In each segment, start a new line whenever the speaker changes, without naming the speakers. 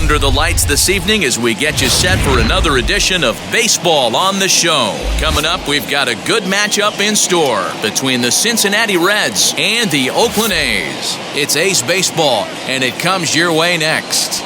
under the lights this evening as we get you set for another edition of Baseball on the Show. Coming up, we've got a good matchup in store between the Cincinnati Reds and the Oakland A's. It's A's baseball, and it comes your way next.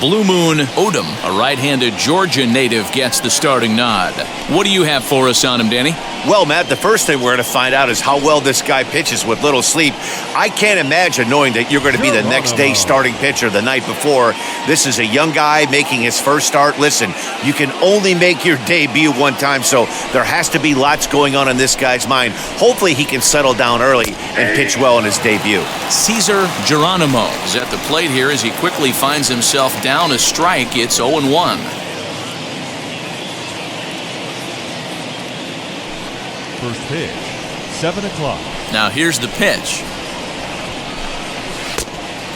Blue Moon Odom, a right-handed Georgia native, gets the starting nod. What do you have for us on him, Danny?
Well, Matt, the first thing we're going to find out is how well this guy pitches with little sleep. I can't imagine knowing that you're going to be the next day starting pitcher the night before. This is a young guy making his first start. Listen, you can only make your debut one time, so there has to be lots going on in this guy's mind. Hopefully he can settle down early and pitch well in his debut.
Cesar Geronimo is at the plate here as he quickly finds himself down a strike. It's 0-1.
First pitch, 7 o'clock.
Now here's the pitch.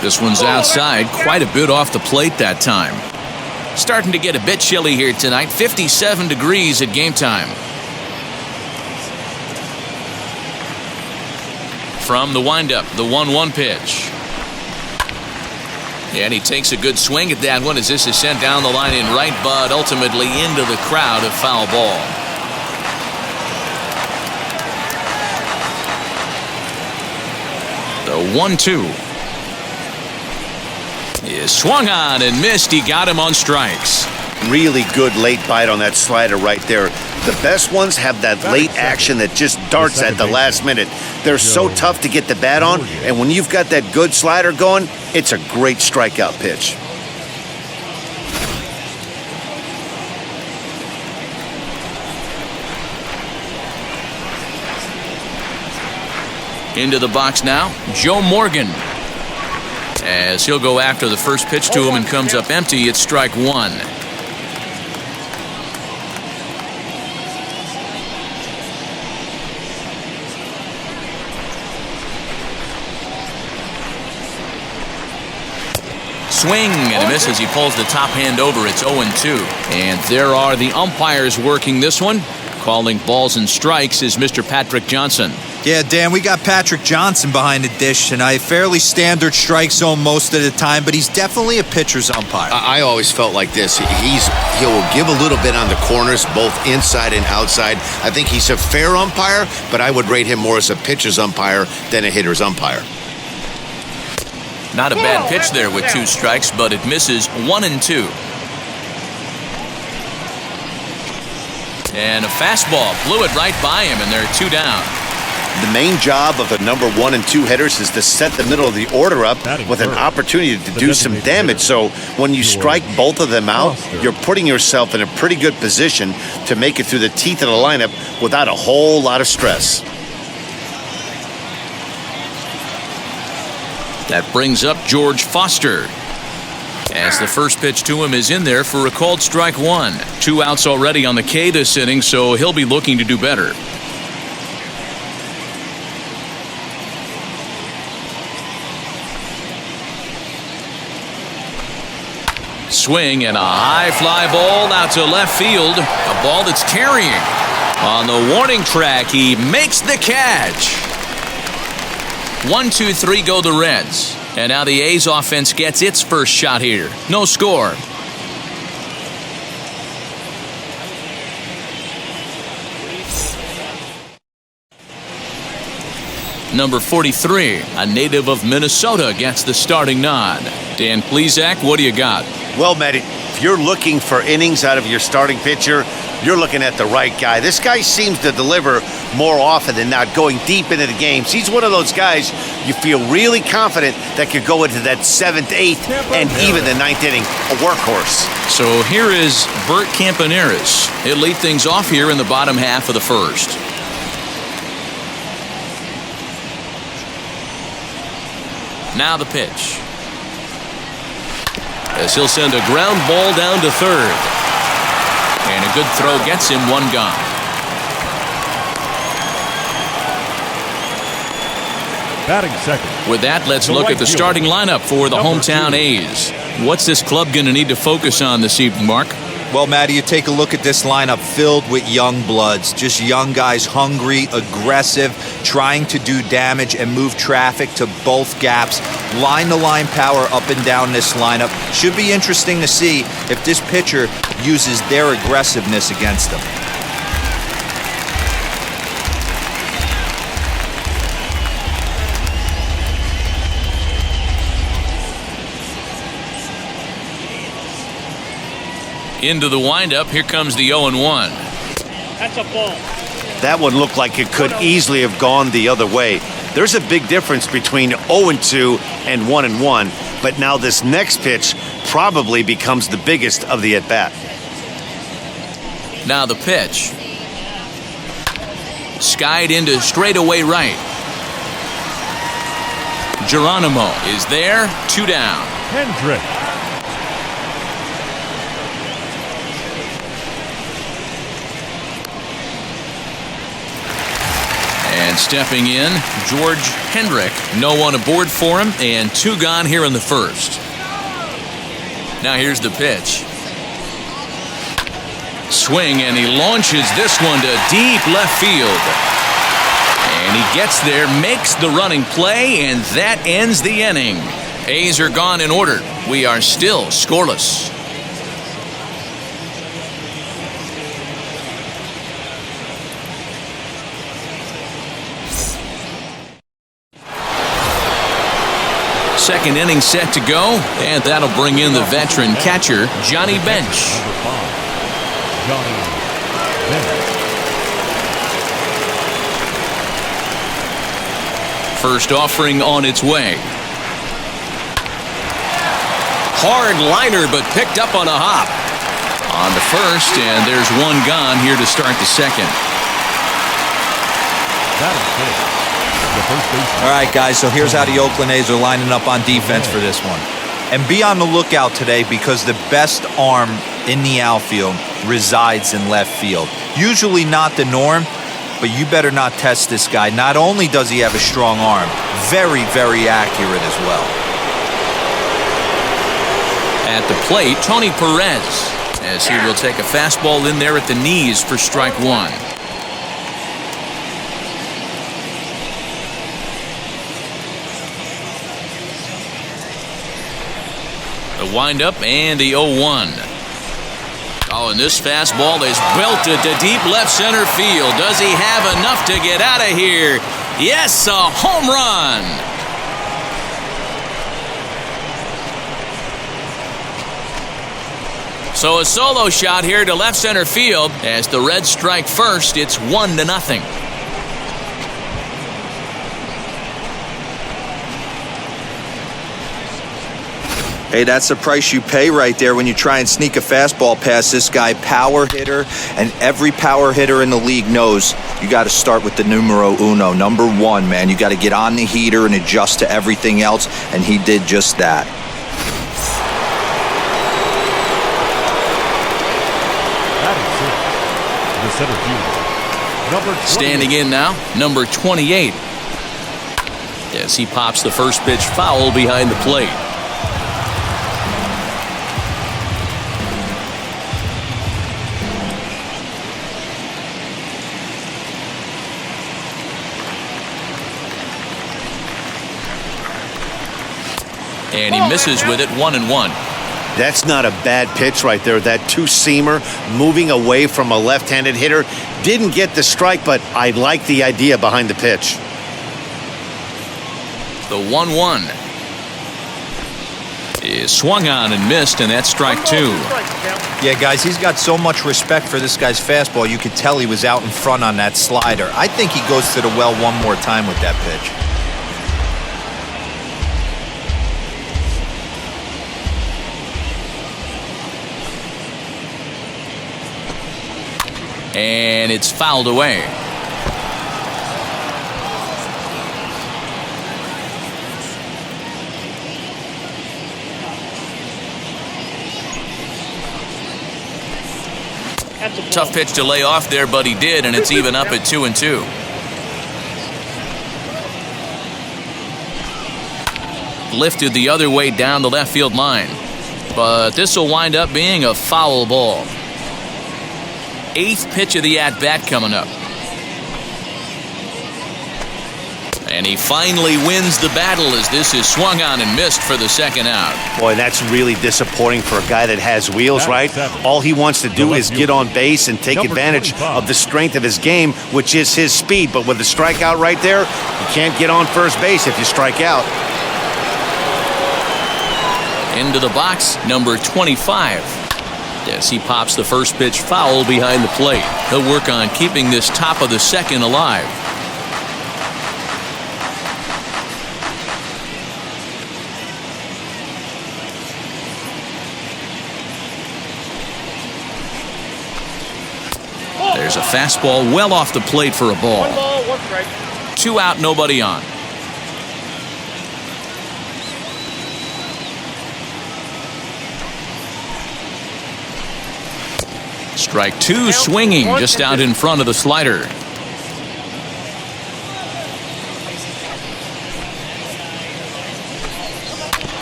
This one's outside, quite a bit off the plate that time. Starting to get a bit chilly here tonight, 57 degrees at game time. From the windup, the 1-1 pitch. And he takes a good swing at that one as this is sent down the line in right, but ultimately into the crowd, a foul ball. The 1-2 is swung on and missed. He got him on strikes.
Really good late bite on that slider right there. The best ones have that late action that just darts at the last minute. They're so tough to get the bat on, and when you've got that good slider going, it's a great strikeout pitch.
Into the box now, Joe Morgan. As he'll go after the first pitch to him and comes up empty, it's strike one. Swing and a miss as he pulls the top hand over. It's 0-2. And there are the umpires working this one. Calling balls and strikes is Mr. Patrick Johnson.
Yeah, Dan, we got Patrick Johnson behind the dish, and a fairly standard strike zone most of the time, but he's definitely a pitcher's umpire.
I always felt like this. He'll give a little bit on the corners, both inside and outside. I think he's a fair umpire, but I would rate him more as a pitcher's umpire than a hitter's umpire.
Not a bad pitch there with 2 strikes, but it misses 1-2. And a fastball blew it right by him, and they're 2 down.
The main job of the number 1 and 2 hitters is to set the middle of the order up with an opportunity to do some damage. So when you strike both of them out, you're putting yourself in a pretty good position to make it through the teeth of the lineup without a whole lot of stress.
That brings up George Foster, as the first pitch to him is in there for a called strike one. 2 outs already on the K this inning, so he'll be looking to do better. Swing and a high fly ball out to left field. A ball that's carrying. On the warning track, he makes the catch. 1-2-3 go the Reds. And now the A's offense gets its first shot here. No score. Number 43, a native of Minnesota, gets the starting nod. Dan Plesac, what do you got?
Well, Matt, if you're looking for innings out of your starting pitcher, you're looking at the right guy. This guy seems to deliver more often than not, going deep into the games. He's one of those guys you feel really confident that could go into that 7th, 8th, and even the 9th inning, a workhorse.
So here is Bert Campaneris. He'll lead things off here in the bottom half of the first. Now the pitch. As he'll send a ground ball down to third. And a good throw gets him 1 gone.
Batting second.
With that, let's look at the starting lineup for the hometown A's. What's this club going to need to focus on this evening, Mark?
Well, Matty, you take a look at this lineup filled with young bloods. Just young guys, hungry, aggressive, trying to do damage and move traffic to both gaps. Line-to-line power up and down this lineup. Should be interesting to see if this pitcher uses their aggressiveness against them.
Into the windup, here comes the 0-1.
That's a ball.
That one looked like it could easily have gone the other way. There's a big difference between 0-2 and 1-1, but now this next pitch probably becomes the biggest of the at-bat.
Now the pitch. Skied into straightaway right. Geronimo is there, 2 down.
Hendrick.
And stepping in, George Hendrick. No one aboard for him, and 2 gone here in the first. Now here's the pitch. Swing, and he launches this one to deep left field. And he gets there, makes the running play, and that ends the inning. A's are gone in order. We are still scoreless. Second inning set to go, and that'll bring in the veteran catcher, Johnny Bench.
Johnny Bench.
First offering on its way. Hard liner, but picked up on a hop. On the first, and there's 1 gone here to start the second.
That is
All right, guys, so here's how the Oakland A's are lining up on defense for this one. And be on the lookout today because the best arm in the outfield resides in left field. Usually not the norm, but you better not test this guy. Not only does he have a strong arm, very, very accurate as well.
At the plate, Tony Perez, as he will take a fastball in there at the knees for strike 1. The windup and the 0-1. Oh, and this fastball is belted to deep left center field. Does he have enough to get out of here? Yes, a home run. So a solo shot here to left center field. As the Reds strike first, it's 1-0.
Hey, that's the price you pay right there when you try and sneak a fastball past this guy. Power hitter, and every power hitter in the league knows you got to start with the numero uno, number 1, man. You got to get on the heater and adjust to everything else, and he did just that.
That is it. The center fielder, number 28.
Standing in now, number 28. Yes, he pops the first pitch foul behind the plate. And he misses with it, 1-1.
That's not a bad pitch right there. That 2-seamer moving away from a left-handed hitter. Didn't get the strike, but I like the idea behind the pitch.
The 1-1 is swung on and missed, and that's strike 2.
Yeah, guys, he's got so much respect for this guy's fastball. You could tell he was out in front on that slider. I think he goes to the well one more time with that pitch.
And it's fouled away. Tough pitch to lay off there, but he did, and it's even up at 2-2. Lifted the other way down the left field line. But this will wind up being a foul ball. 8th pitch of the at-bat coming up. And he finally wins the battle as this is swung on and missed for the second out.
Boy, that's really disappointing for a guy that has wheels, right? All he wants to do is get on base and take advantage of the strength of his game, which is his speed. But with the strikeout right there, you can't get on first base if you strike out.
Into the box, number 25. As he pops the first pitch foul behind the plate. He'll work on keeping this top of the second alive. There's a fastball well off the plate for a ball.
1 ball, 1 strike.
2 out, nobody on. Strike 2 swinging just out in front of the slider.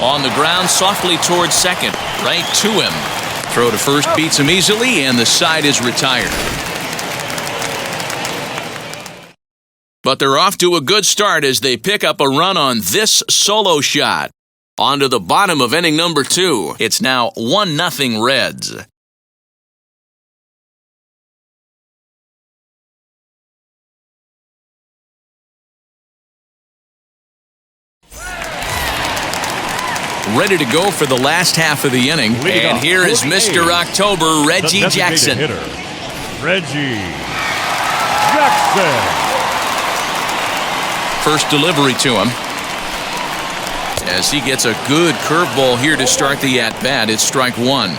On the ground, softly towards second. Right to him. Throw to first beats him easily, and the side is retired. But they're off to a good start as they pick up a run on this solo shot. On to the bottom of inning number 2. It's now 1-0 Reds. Ready to go for the last half of the inning. And here is Mr. October, Reggie Jackson.
Hitter, Reggie Jackson.
First delivery to him. As he gets a good curveball here to start the at-bat, it's strike 1.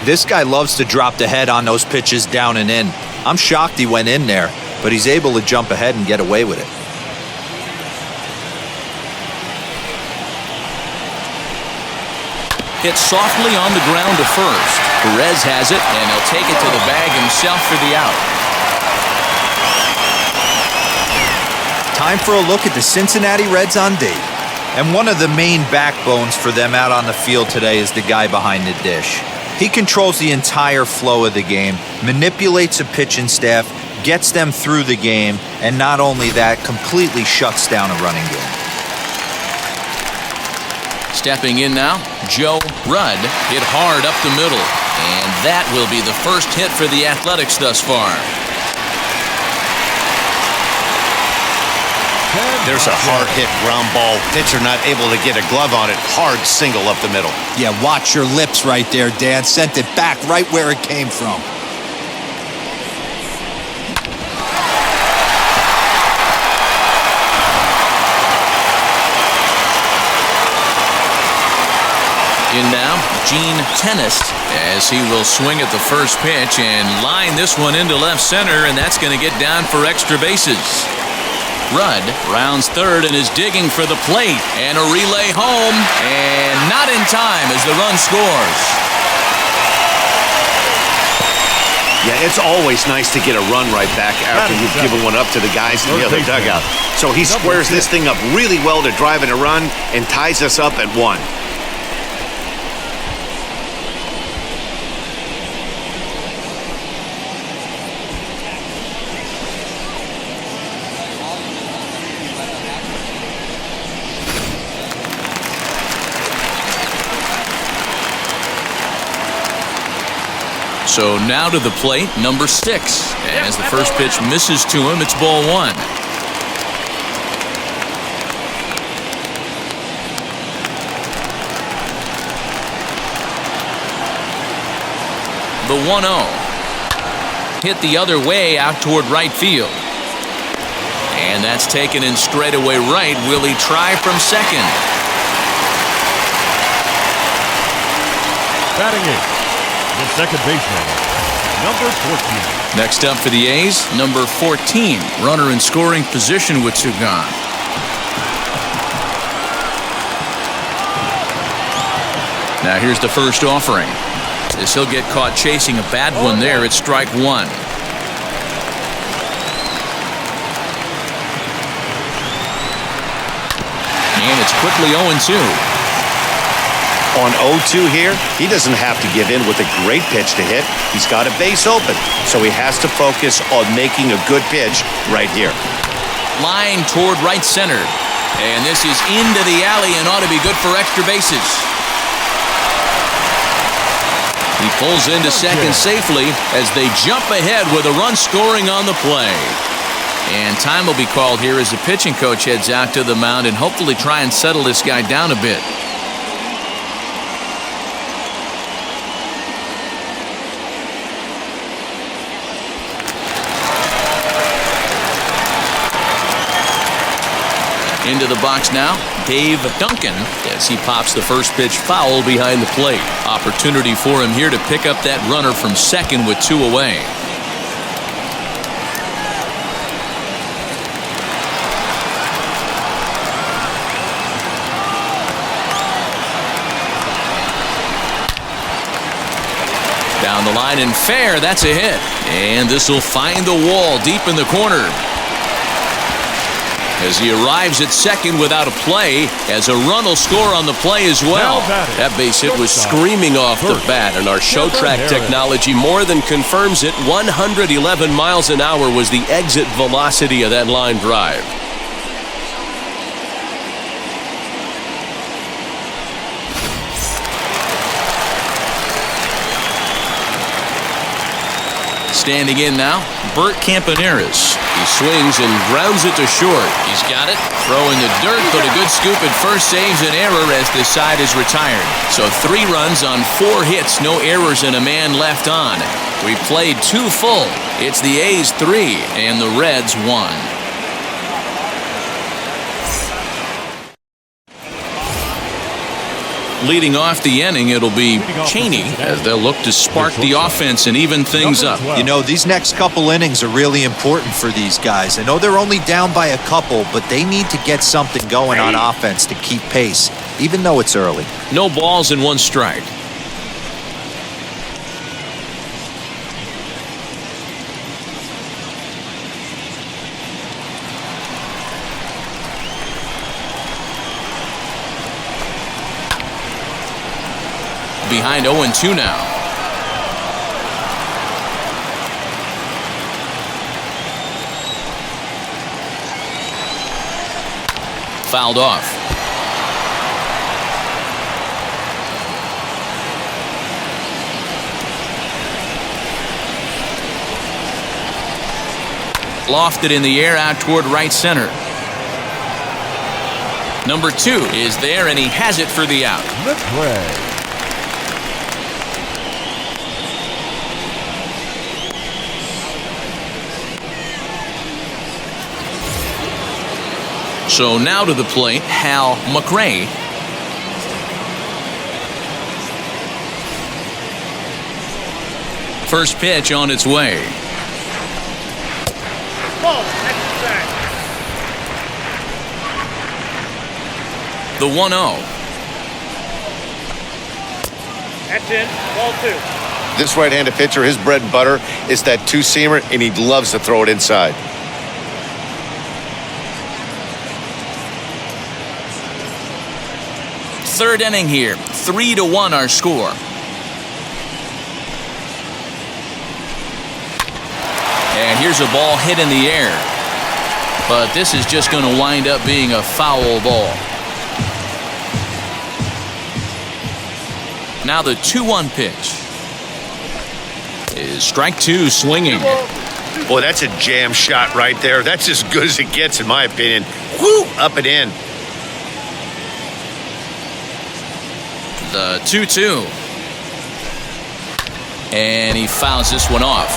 This guy loves to drop the head on those pitches down and in. I'm shocked he went in there, but he's able to jump ahead and get away with it.
Hit softly on the ground to first. Perez has it, and he'll take it to the bag himself for the out.
Time for a look at the Cincinnati Reds on D. And one of the main backbones for them out on the field today is the guy behind the dish. He controls the entire flow of the game, manipulates a pitching staff, gets them through the game, and not only that, completely shuts down a running game.
Stepping in now, Joe Rudd hit hard up the middle. And that will be the first hit for the Athletics thus far.
There's a hard-hit ground ball. Pitcher not able to get a glove on it. Hard single up the middle.
Yeah, watch your lips right there, Dan. Sent it back right where it came from.
In now, Gene Tennis, as he will swing at the first pitch and line this one into left center, and that's going to get down for extra bases. Rudd rounds third and is digging for the plate, and a relay home, and not in time as the run scores.
Yeah, it's always nice to get a run right back after you've given one up to the guys in the other dugout. So he squares this thing up really well to drive in a run and ties us up at 1.
So now to the plate, number 6. As the first pitch misses to him, it's ball 1. The 1-0. Hit the other way out toward right field. And that's taken in straightaway right. Will he try from second?
Batting it, the second baseman, number 14.
Next up for the A's, number 14. Runner in scoring position with 2 gone. Now here's the first offering. As he'll get caught chasing a bad one there, it's strike 1. And it's quickly 0-2.
On 0-2 here, he doesn't have to give in with a great pitch to hit. He's got a base open, so he has to focus on making a good pitch right here.
Line toward right center. And this is into the alley and ought to be good for extra bases. He pulls into second safely as they jump ahead with a run scoring on the play. And time will be called here as the pitching coach heads out to the mound and hopefully try and settle this guy down a bit. Into the box now, Dave Duncan, as he pops the first pitch foul behind the plate. Opportunity for him here to pick up that runner from second with 2 away. Down the line and fair, that's a hit. And this will find the wall deep in the corner. As he arrives at second without a play, as a run will score on the play as well.
That base hit was screaming off the bat, and our show track technology more than confirms it. 111 miles an hour was the exit velocity of that line drive.
Standing in now, Bert Campaneris. He swings and grounds it to short. He's got it. Throw in the dirt, but a good scoop at first saves an error as the side is retired. So 3 runs on 4 hits, no errors and a man left on. We played 2 full. It's the A's 3 and the Reds 1. Leading off the inning, it'll be Cheney as they'll look to spark the offense and even things up.
You know, these next couple innings are really important for these guys. I know they're only down by a couple, but they need to get something going on offense to keep pace, even though it's early.
No balls and 1 strike. Behind 0-2 now. Fouled off. Lofted in the air out toward right center. Number 2 is there, and he has it for the out.
McRae.
So now to the plate, Hal Mcrae. First pitch on its way.
Ball, next back.
The 1-0.
That's in. Ball 2.
This right-handed pitcher, his bread and butter is that 2-seamer, and he loves to throw it inside.
Third inning here, 3-1 our score. And here's a ball hit in the air. But this is just going to wind up being a foul ball. Now the 2-1 pitch. Is strike 2 swinging.
Boy, that's a jam shot right there. That's as good as it gets, in my opinion. Woo! Up and in.
The 2-2. And he fouls this one off.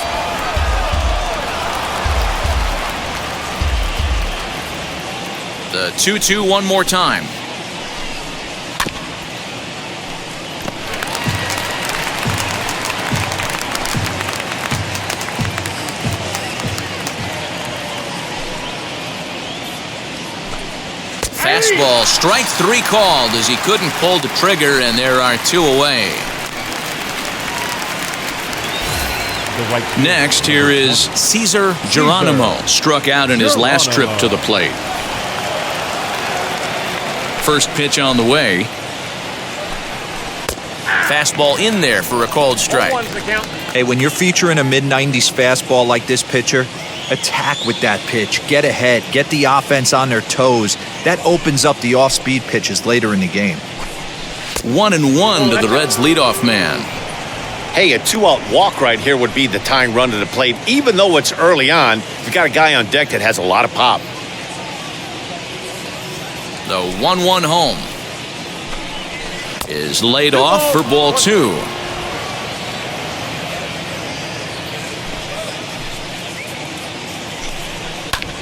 The 2-2 one more time. Fastball, strike 3 called as he couldn't pull the trigger, and there are 2 away. Next, here is Cesar Geronimo, struck out in his last trip to the plate. First pitch on the way. Fastball in there for a called strike.
1-1's the count.
Hey, when you're featuring a mid-90s fastball like this pitcher, attack with that pitch. Get ahead. Get the offense on their toes. That opens up the off-speed pitches later in the game.
1-1 to the Reds' leadoff man.
Hey, a 2-out walk right here would be the tying run to the plate. Even though it's early on, you've got a guy on deck that has a lot of pop.
The 1-1 home is laid off for ball 2.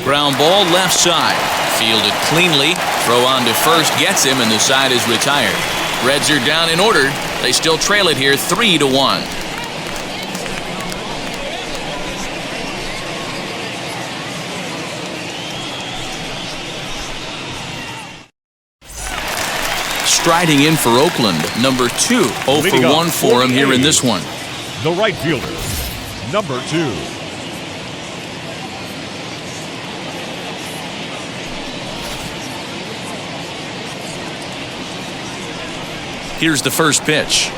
Ground ball left side. Fielded cleanly. Throw on to first gets him, and the side is retired. Reds are down in order. They still trail it here 3-1. Striding in for Oakland, number 2. 0 for 1 for him here in this one.
The right fielder, number 2.
Here's the first pitch.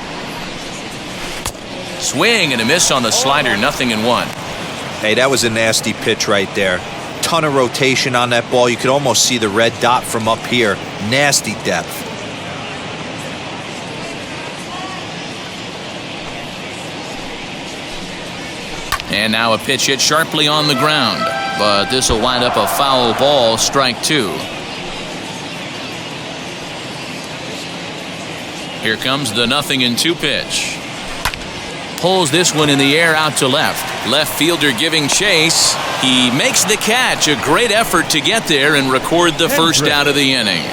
Swing and a miss on the slider, 0-1.
Hey, that was a nasty pitch right there. Ton of rotation on that ball. You could almost see the red dot from up here. Nasty depth.
And now a pitch hit sharply on the ground. But this will wind up a foul ball, strike 2. Here comes the 0-2 pitch. Pulls this one in the air out to left. Left fielder giving chase. He makes the catch. A great effort to get there and record the first out of the inning.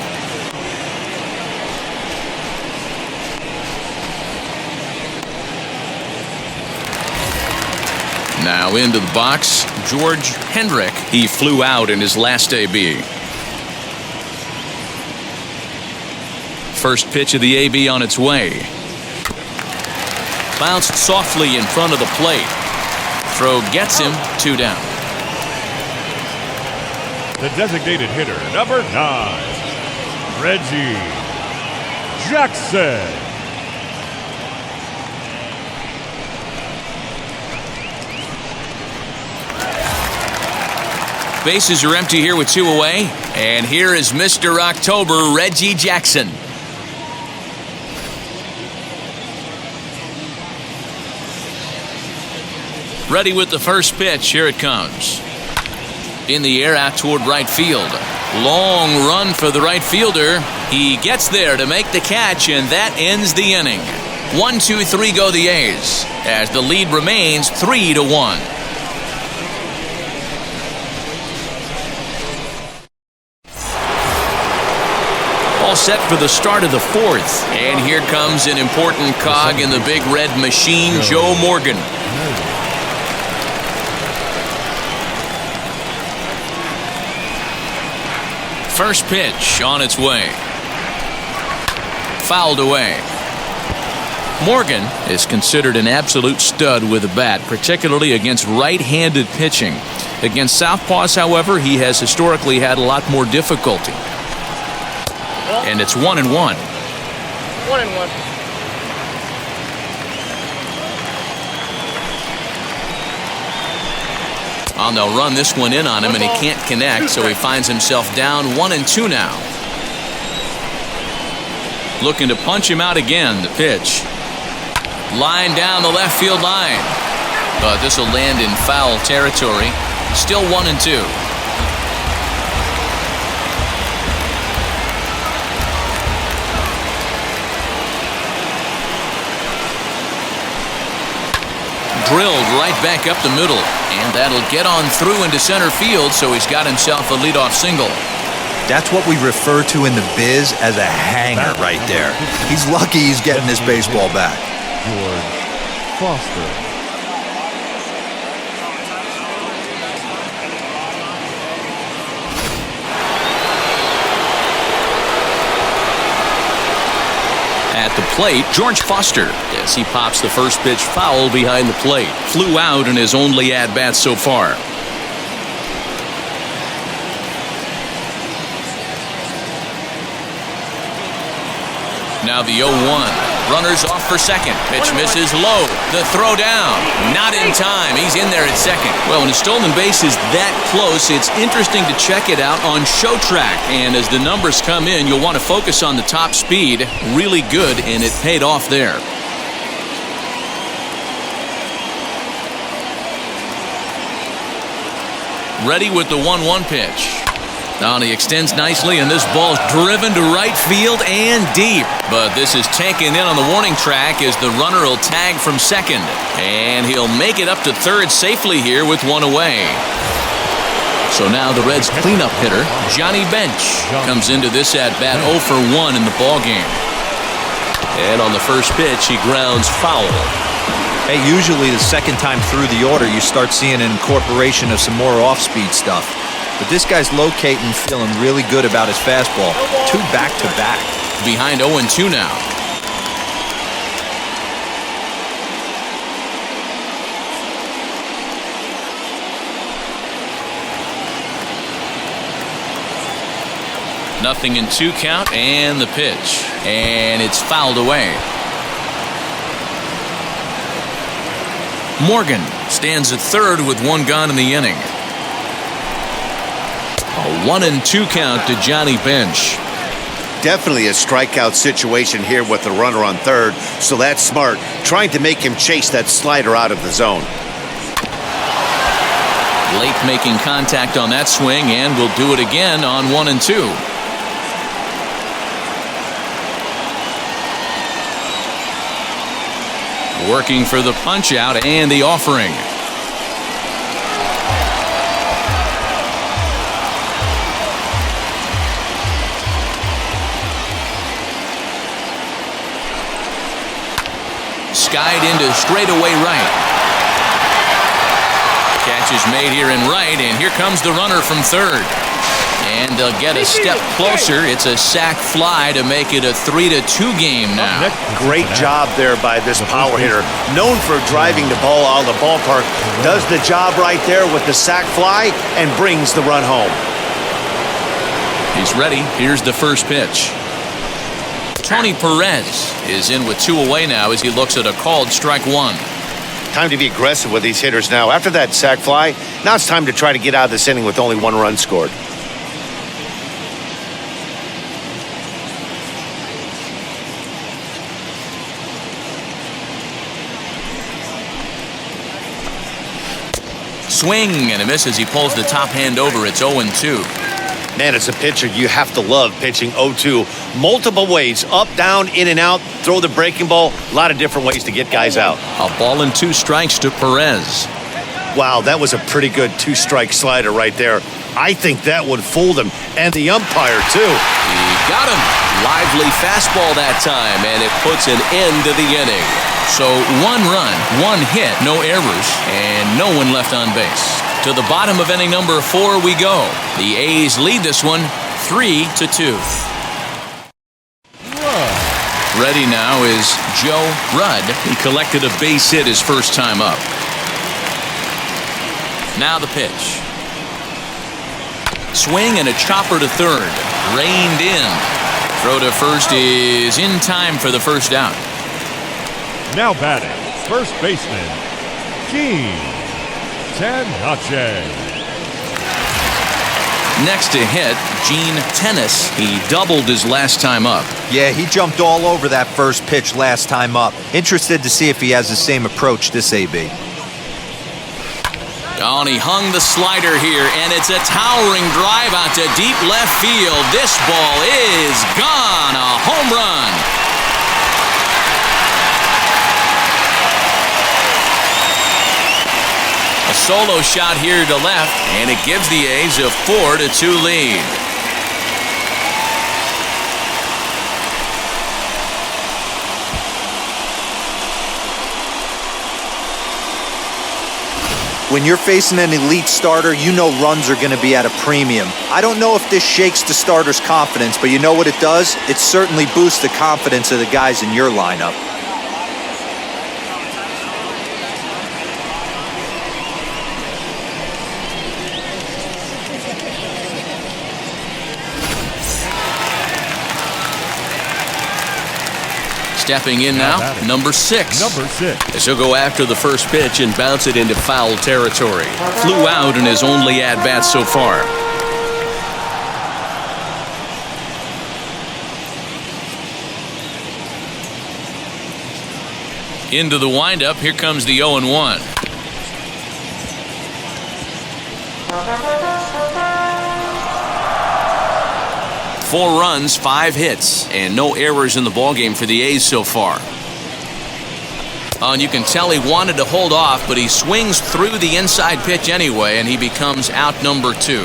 Now into the box, George Hendrick. He flew out in his last AB. First pitch of the AB on its way. Bounced softly in front of the plate. Throw gets him, 2 down.
The designated hitter, number 9, Reggie Jackson.
Bases are empty here with 2 away. And here is Mr. October, Reggie Jackson. Ready with the first pitch. Here it comes. In the air out toward right field. Long run for the right fielder. He gets there to make the catch, and that ends the inning. 1-2-3 go the A's, as the lead remains 3-1. All set for the start of the 4th. And here comes an important cog in the big red machine, Joe Morgan. First pitch on its way. Fouled away. Morgan is considered an absolute stud with a bat, particularly against right-handed pitching. Against southpaws, however, he has historically had a lot more difficulty. And it's 1-1.
1-1.
And they'll run this one in on him, and he can't connect, so he finds himself down 1-2 now. Looking to punch him out again. The pitch. Line down the left field line. But this will land in foul territory. Still 1-2. Drilled right back up the middle, and that'll get on through into center field, so he's got himself a leadoff single.
That's what we refer to in the biz as a hanger right there. He's lucky he's getting this baseball back.
George Foster.
At the plate, George Foster, as he pops the first pitch foul behind the plate. Flew out in his only at-bat so far. Now the 0-1. Runners off for second. Pitch misses low. The throw down. Not in time. He's in there at second. Well, when a stolen base is that close, it's interesting to check it out on Show Track. And as the numbers come in, you'll want to focus on the top speed. Really good, and it paid off there. Ready with the 1-1 pitch. Now he extends nicely, and this ball's driven to right field and deep. But this is taken in on the warning track as the runner will tag from second. And he'll make it up to third safely here with one away. So now the Reds' cleanup hitter, Johnny Bench, comes into this at-bat 0 for 1 in the ballgame.
And on the first pitch, he grounds foul.
Hey, usually the second time through the order, you start seeing an incorporation of some more off-speed stuff. But this guy's locating, feeling really good about his fastball. 2 back-to-back.
Behind 0-2 now. Nothing in 2 count, and the pitch. And it's fouled away. Morgan stands at third with 1 gone in the inning. A 1-2 count to Johnny Bench.
Definitely a strikeout situation here with the runner on third, so that's smart. Trying to make him chase that slider out of the zone.
Late making contact on that swing, and will do it again on 1-2. Working for the punch out and the offering. Skied into straightaway right. Catch is made here in right, and here comes the runner from third. And they'll get a step closer. It's a sac fly to make it a 3-2 game now.
Great job there by this power hitter. Known for driving the ball out of the ballpark. Does the job right there with the sac fly and brings the run home.
He's ready. Here's the first pitch. Tony Perez is in with 2 away now as he looks at a called strike 1.
Time to be aggressive with these hitters now. After that sac fly, now it's time to try to get out of this inning with only 1 run scored.
Swing and a miss as he pulls the top hand over. It's 0-2.
Man, as a pitcher, you have to love pitching 0-2. Multiple ways, up, down, in and out, throw the breaking ball. A lot of different ways to get guys out.
A ball and 2 strikes to Perez.
Wow, that was a pretty good 2-strike slider right there. I think that would fool them, and the umpire, too.
He got him. Lively fastball that time, and it puts an end to the inning. So 1 run, 1 hit, no errors, and no one left on base. To the bottom of inning number 4 we go. The A's lead this one 3-2. Ready now is Joe Rudd. He collected a base hit his first time up. Now the pitch. Swing and a chopper to third. Reined in. Throw to first is in time for the first out.
Now batting, first baseman, Gene Tenace.
Next to hit, Gene Tenace. He doubled his last time up.
Yeah, he jumped all over that first pitch last time up. Interested to see if he has the same approach this AB.
Oh, and he hung the slider here, and it's a towering drive out to deep left field. This ball is gone. A home run. A solo shot here to left, and it gives the A's a 4-2 lead.
When you're facing an elite starter, you know runs are going to be at a premium. I don't know if this shakes the starter's confidence, but you know what it does? It certainly boosts the confidence of the guys in your lineup.
Stepping in now, number 6.
Number 6.
As he'll go after the first pitch and bounce it into foul territory.
Flew out in his only at-bat so far. Into the windup, here comes the 0-1. Four runs, 5 hits, and no errors in the ballgame for the A's so far. And you can tell he wanted to hold off, but he swings through the inside pitch anyway, and he becomes out number 2.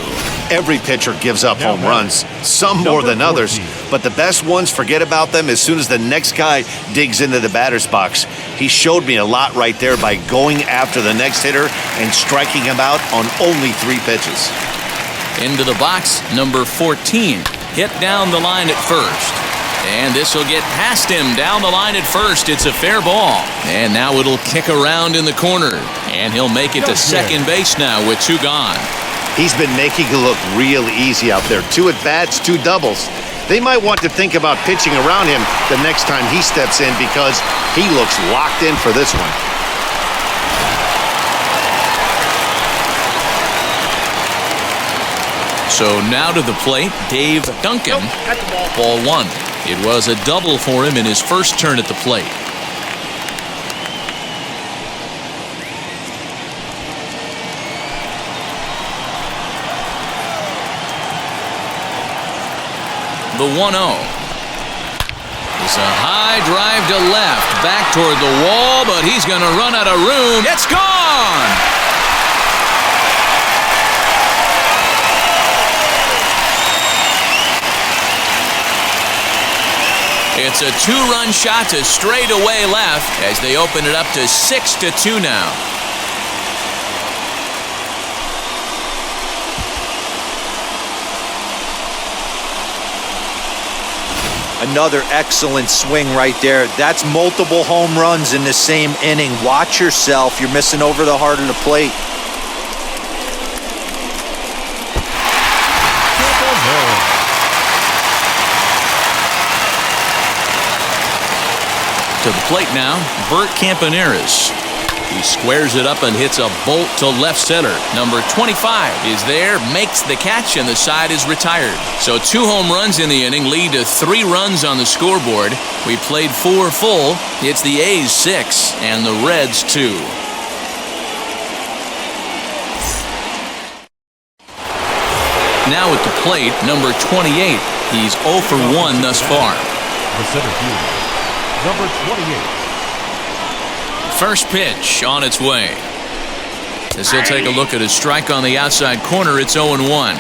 Every pitcher gives up home runs, some more than others, but the best ones, forget about them as soon as the next guy digs into the batter's box. He showed me a lot right there by going after the next hitter and striking him out on only 3 pitches.
Into the box, number 14. Hit down the line at first. And this will get past him down the line at first. It's a fair ball. And now it'll kick around in the corner. And he'll make it to second base now with 2 gone.
He's been making it look real easy out there. 2 at-bats, 2 doubles. They might want to think about pitching around him the next time he steps in because he looks locked in for this one.
So now to the plate, Dave Duncan. Ball 1. It was a double for him in his first turn at the plate. The 1-0 is a high drive to left, back toward the wall, but he's going to run out of room. It's gone! It's a 2-run shot to straightaway left as they open it up to 6-2 now.
Another excellent swing right there. That's multiple home runs in the same inning. Watch yourself. You're missing over the heart of the plate.
To the plate now, Bert Campaneris. He squares it up and hits a bolt to left center. Number 25 is there, makes the catch, and the side is retired. So 2 home runs in the inning lead to 3 runs on the scoreboard. We played 4 full. It's the A's 6 and the Reds 2. Now at the plate, number 28. He's 0 for 1 thus far.
The center fielder, number 28.
First pitch on its way. As he'll take a look at his strike on the outside corner, it's 0-1.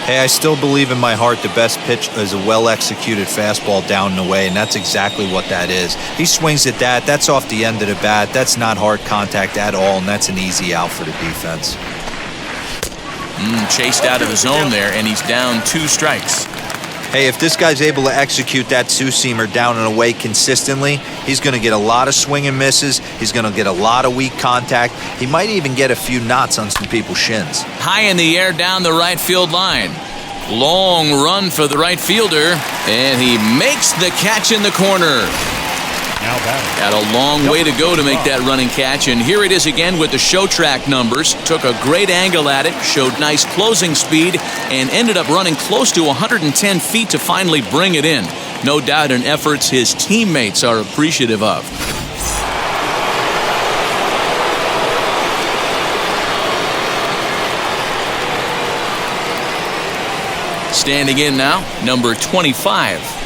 Hey, I still believe in my heart the best pitch is a well-executed fastball down and away, and that's exactly what that is. He swings at that. That's off the end of the bat. That's not hard contact at all, and that's an easy out for the defense.
Chased out of the zone there, and he's down 2 strikes.
Hey, if this guy's able to execute that 2-seamer down and away consistently, he's going to get a lot of swing and misses. He's going to get a lot of weak contact. He might even get a few knots on some people's shins.
High in the air down the right field line. Long run for the right fielder, and he makes the catch in the corner.
Now batting.
Got a long way to go to make that running catch, and here it is again with the show track numbers. Took a great angle at it, showed nice closing speed, and ended up running close to 110 feet to finally bring it in. No doubt an efforts his teammates are appreciative of. Standing in now, number 25.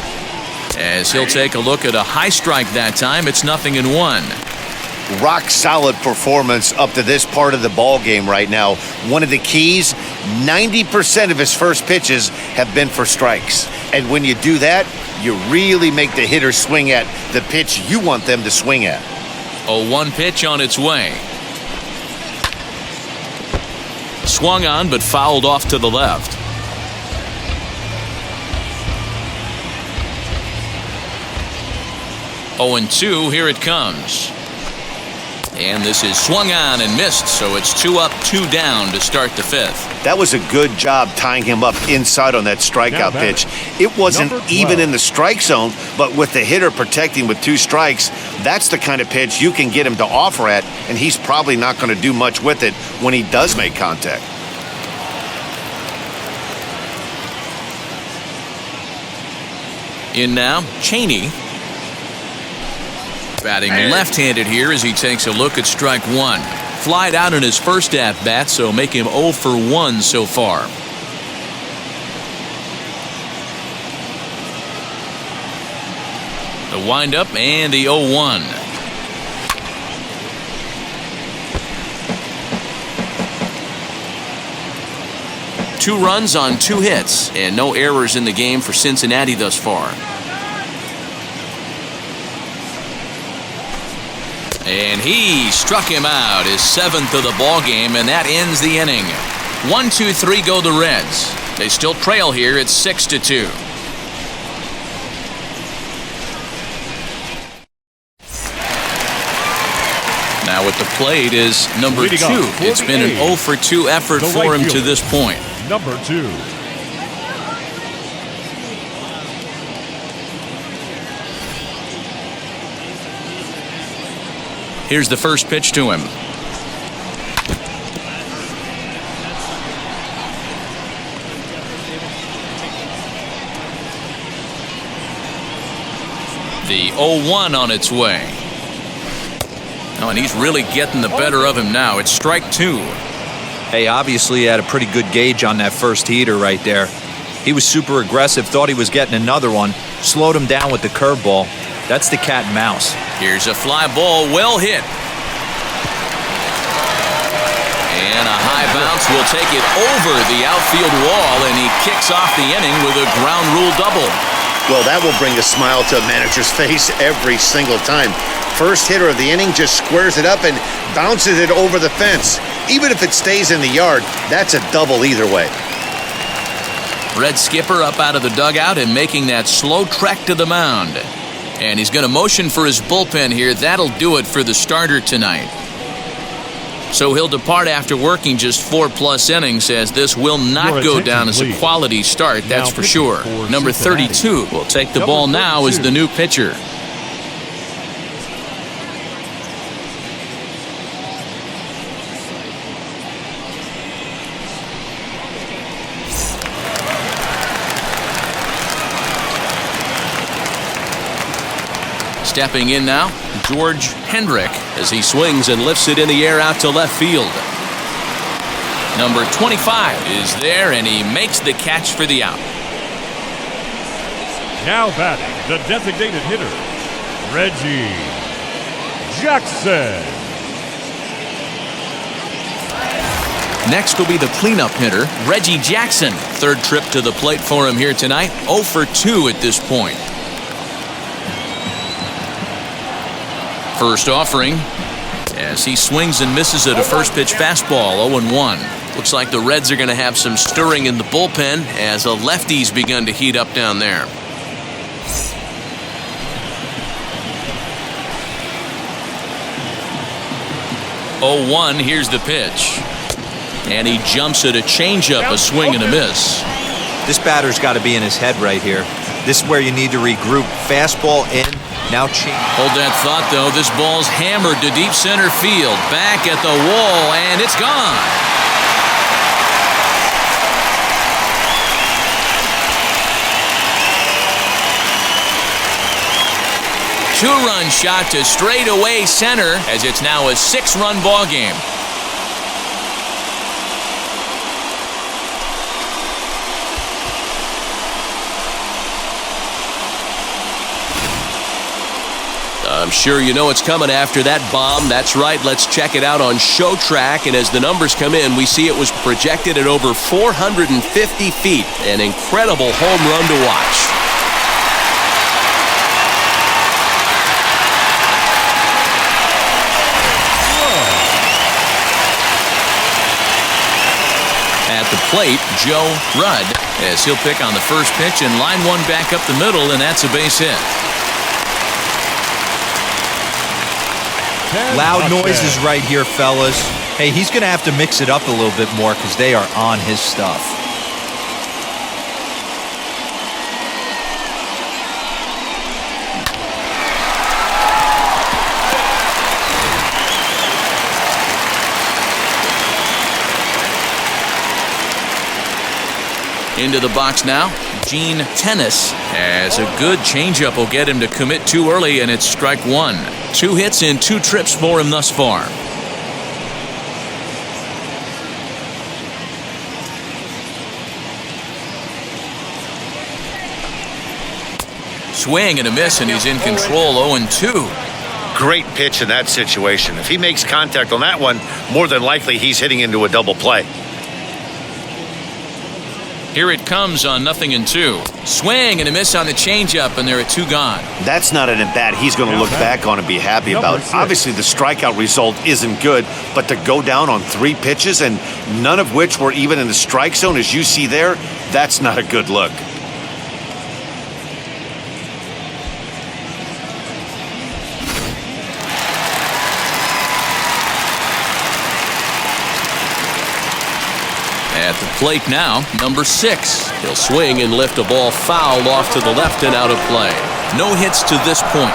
As he'll take a look at a high strike that time, it's 0-1.
Rock solid performance up to this part of the ball game right now. One of the keys, 90% of his first pitches have been for strikes. And when you do that, you really make the hitter swing at the pitch you want them to swing at.
A 1 pitch on its way. Swung on but fouled off to the left. 0-2, here it comes. And this is swung on and missed, so it's 2 up, 2 down to start the 5th.
That was a good job tying him up inside on that strikeout pitch. It wasn't even in the strike zone, but with the hitter protecting with 2 strikes, that's the kind of pitch you can get him to offer at, and he's probably not going to do much with it when he does make contact.
In now, Cheney. Batting left-handed here as he takes a look at strike 1. Flied out in his first at-bat, so make him 0 for 1 so far. The windup and the 0-1. Two runs on 2 hits, and no errors in the game for Cincinnati thus far. And he struck him out, his 7th of the ball game, and that ends the inning. 1-2-3 go the Reds. They still trail here at 6-2. Now at the plate is number 2. It's been an 0 for 2 effort for him to this point.
Number 2.
Here's the first pitch to him. The 0-1 on its way. Oh, and he's really getting the better of him now. It's strike 2.
Hey, obviously he had a pretty good gauge on that first heater right there. He was super aggressive, thought he was getting another one, slowed him down with the curveball. That's the cat and mouse.
Here's a fly ball, well hit. And a high bounce will take it over the outfield wall, and he kicks off the inning with a ground rule double.
Well, that will bring a smile to a manager's face every single time. First hitter of the inning just squares it up and bounces it over the fence. Even if it stays in the yard, that's a double either way.
Red skipper up out of the dugout and making that slow trek to the mound. And he's going to motion for his bullpen here. That'll do it for the starter tonight. So he'll depart after working just 4+ innings, as this will not go down as a quality start, that's for sure. Number 32 will take the ball now as the new pitcher. Stepping in now, George Hendrick, as he swings and lifts it in the air out to left field. Number 25 is there, and he makes the catch for the out.
Now batting, the designated hitter, Reggie Jackson.
Next will be the cleanup hitter, Reggie Jackson. Third trip to the plate for him here tonight, 0 for 2 at this point. First offering as he swings and misses at a first pitch fastball, 0-1. Looks like the Reds are going to have some stirring in the bullpen as a lefty's begun to heat up down there. Here's the pitch. And he jumps at a changeup, a swing and a miss.
This batter's got to be in his head right here. This is where you need to regroup. Fastball in. Now
hold that thought, though. This ball's hammered to deep center field. Back at the wall, and it's gone. Two-run shot to straightaway center, as it's now a 6-run ball game. I'm sure you know it's coming after that bomb. That's right. Let's check it out on Show Track. And as the numbers come in, we see it was projected at over 450 feet. An incredible home run to watch. At the plate, Joe Rudd, as he'll pick on the first pitch and line one back up the middle, and that's a base hit.
Loud noises right here, fellas. Hey, he's going to have to mix it up a little bit more because they are on his stuff.
Into the box now, Gene Tennis has a good changeup. Will get him to commit too early, and it's strike one. 2 hits in 2 trips for him thus far. Swing and a miss, and he's in control. 0-2.
Great pitch in that situation. If he makes contact on that one, more than likely he's hitting into a double play.
Here it comes on 0-2. Swing and a miss on the changeup, and there are 2 gone.
That's not an at-bat he's going to look back on and be happy about. Obviously, the strikeout result isn't good, but to go down on 3 pitches and none of which were even in the strike zone, as you see there, that's not a good look.
At the plate now, number 6. He'll swing and lift a ball foul off to the left and out of play. No hits to this point.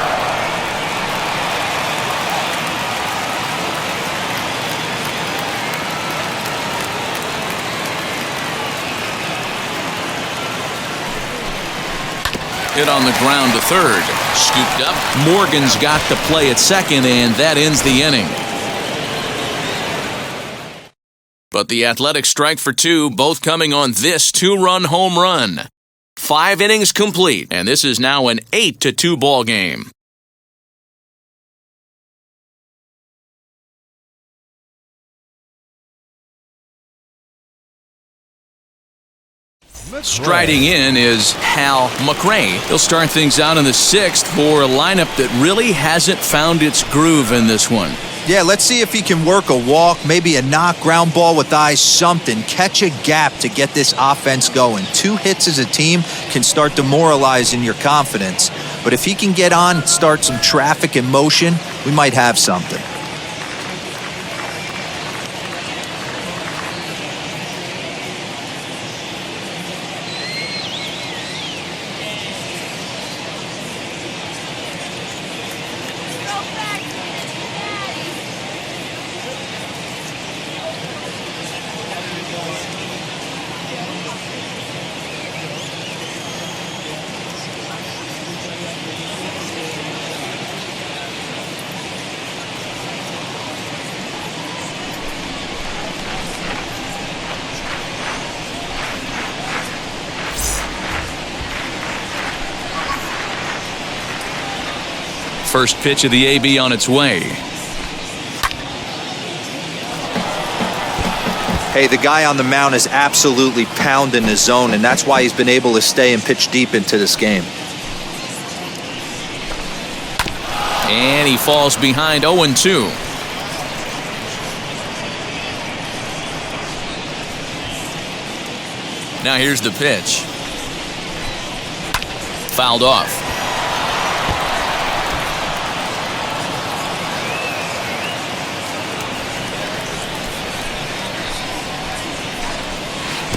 Hit on the ground to third. Scooped up. Morgan's got the play at second, and that ends the inning. But the Athletics strike for 2, both coming on this 2-run home run. 5 innings complete, and this is now an 8-2 ball game. Striding in is Hal Mcrae. He'll start things out in the 6th for a lineup that really hasn't found its groove in this one.
Yeah, let's see if he can work a walk, maybe a knock, ground ball with eyes, something. Catch a gap to get this offense going. 2 hits as a team can start demoralizing your confidence. But if he can get on, start some traffic in motion, we might have something.
First pitch of the AB on its way.
Hey, the guy on the mound is absolutely pounding the zone, and that's why he's been able to stay and pitch deep into this game.
And he falls behind 0-2. Now here's the pitch. Fouled off.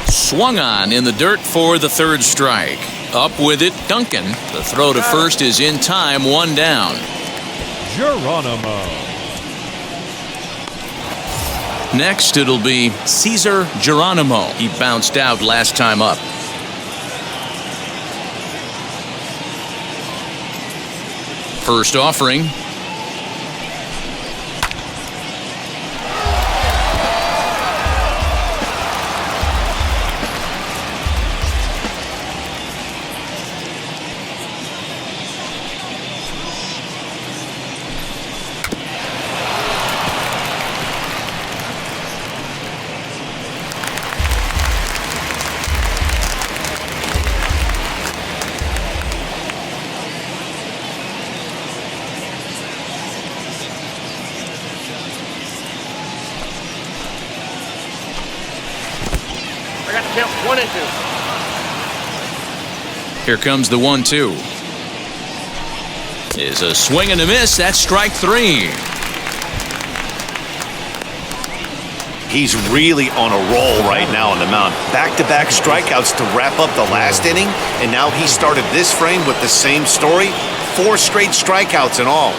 Swung on in the dirt for the 3rd strike. Up with it, Duncan. The throw to first is in time, 1 down.
Geronimo.
Next, it'll be Cesar Geronimo. He bounced out last time up. First offering.
Count 1 and 2.
Here comes the 1-2. Is a swing and a miss. That's strike 3.
He's really on a roll right now on the mound. Back-to-back strikeouts to wrap up the last inning, and now he started this frame with the same story. 4 straight strikeouts in all.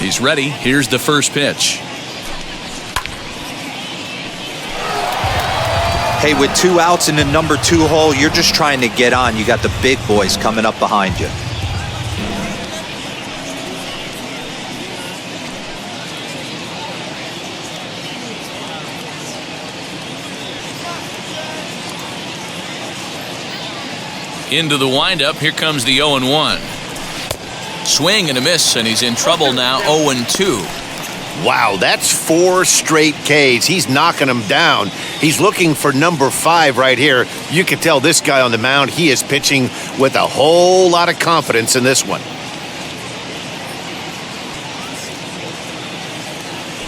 He's ready. Here's the first pitch.
Hey, with 2 outs in the number 2 hole, you're just trying to get on. You got the big boys coming up behind you.
Into the windup. Here comes the 0-1. Swing and a miss, and he's in trouble now. 0-2.
Wow, that's 4 straight Ks. He's knocking them down. He's looking for number 5 right here. You can tell this guy on the mound, he is pitching with a whole lot of confidence in this one.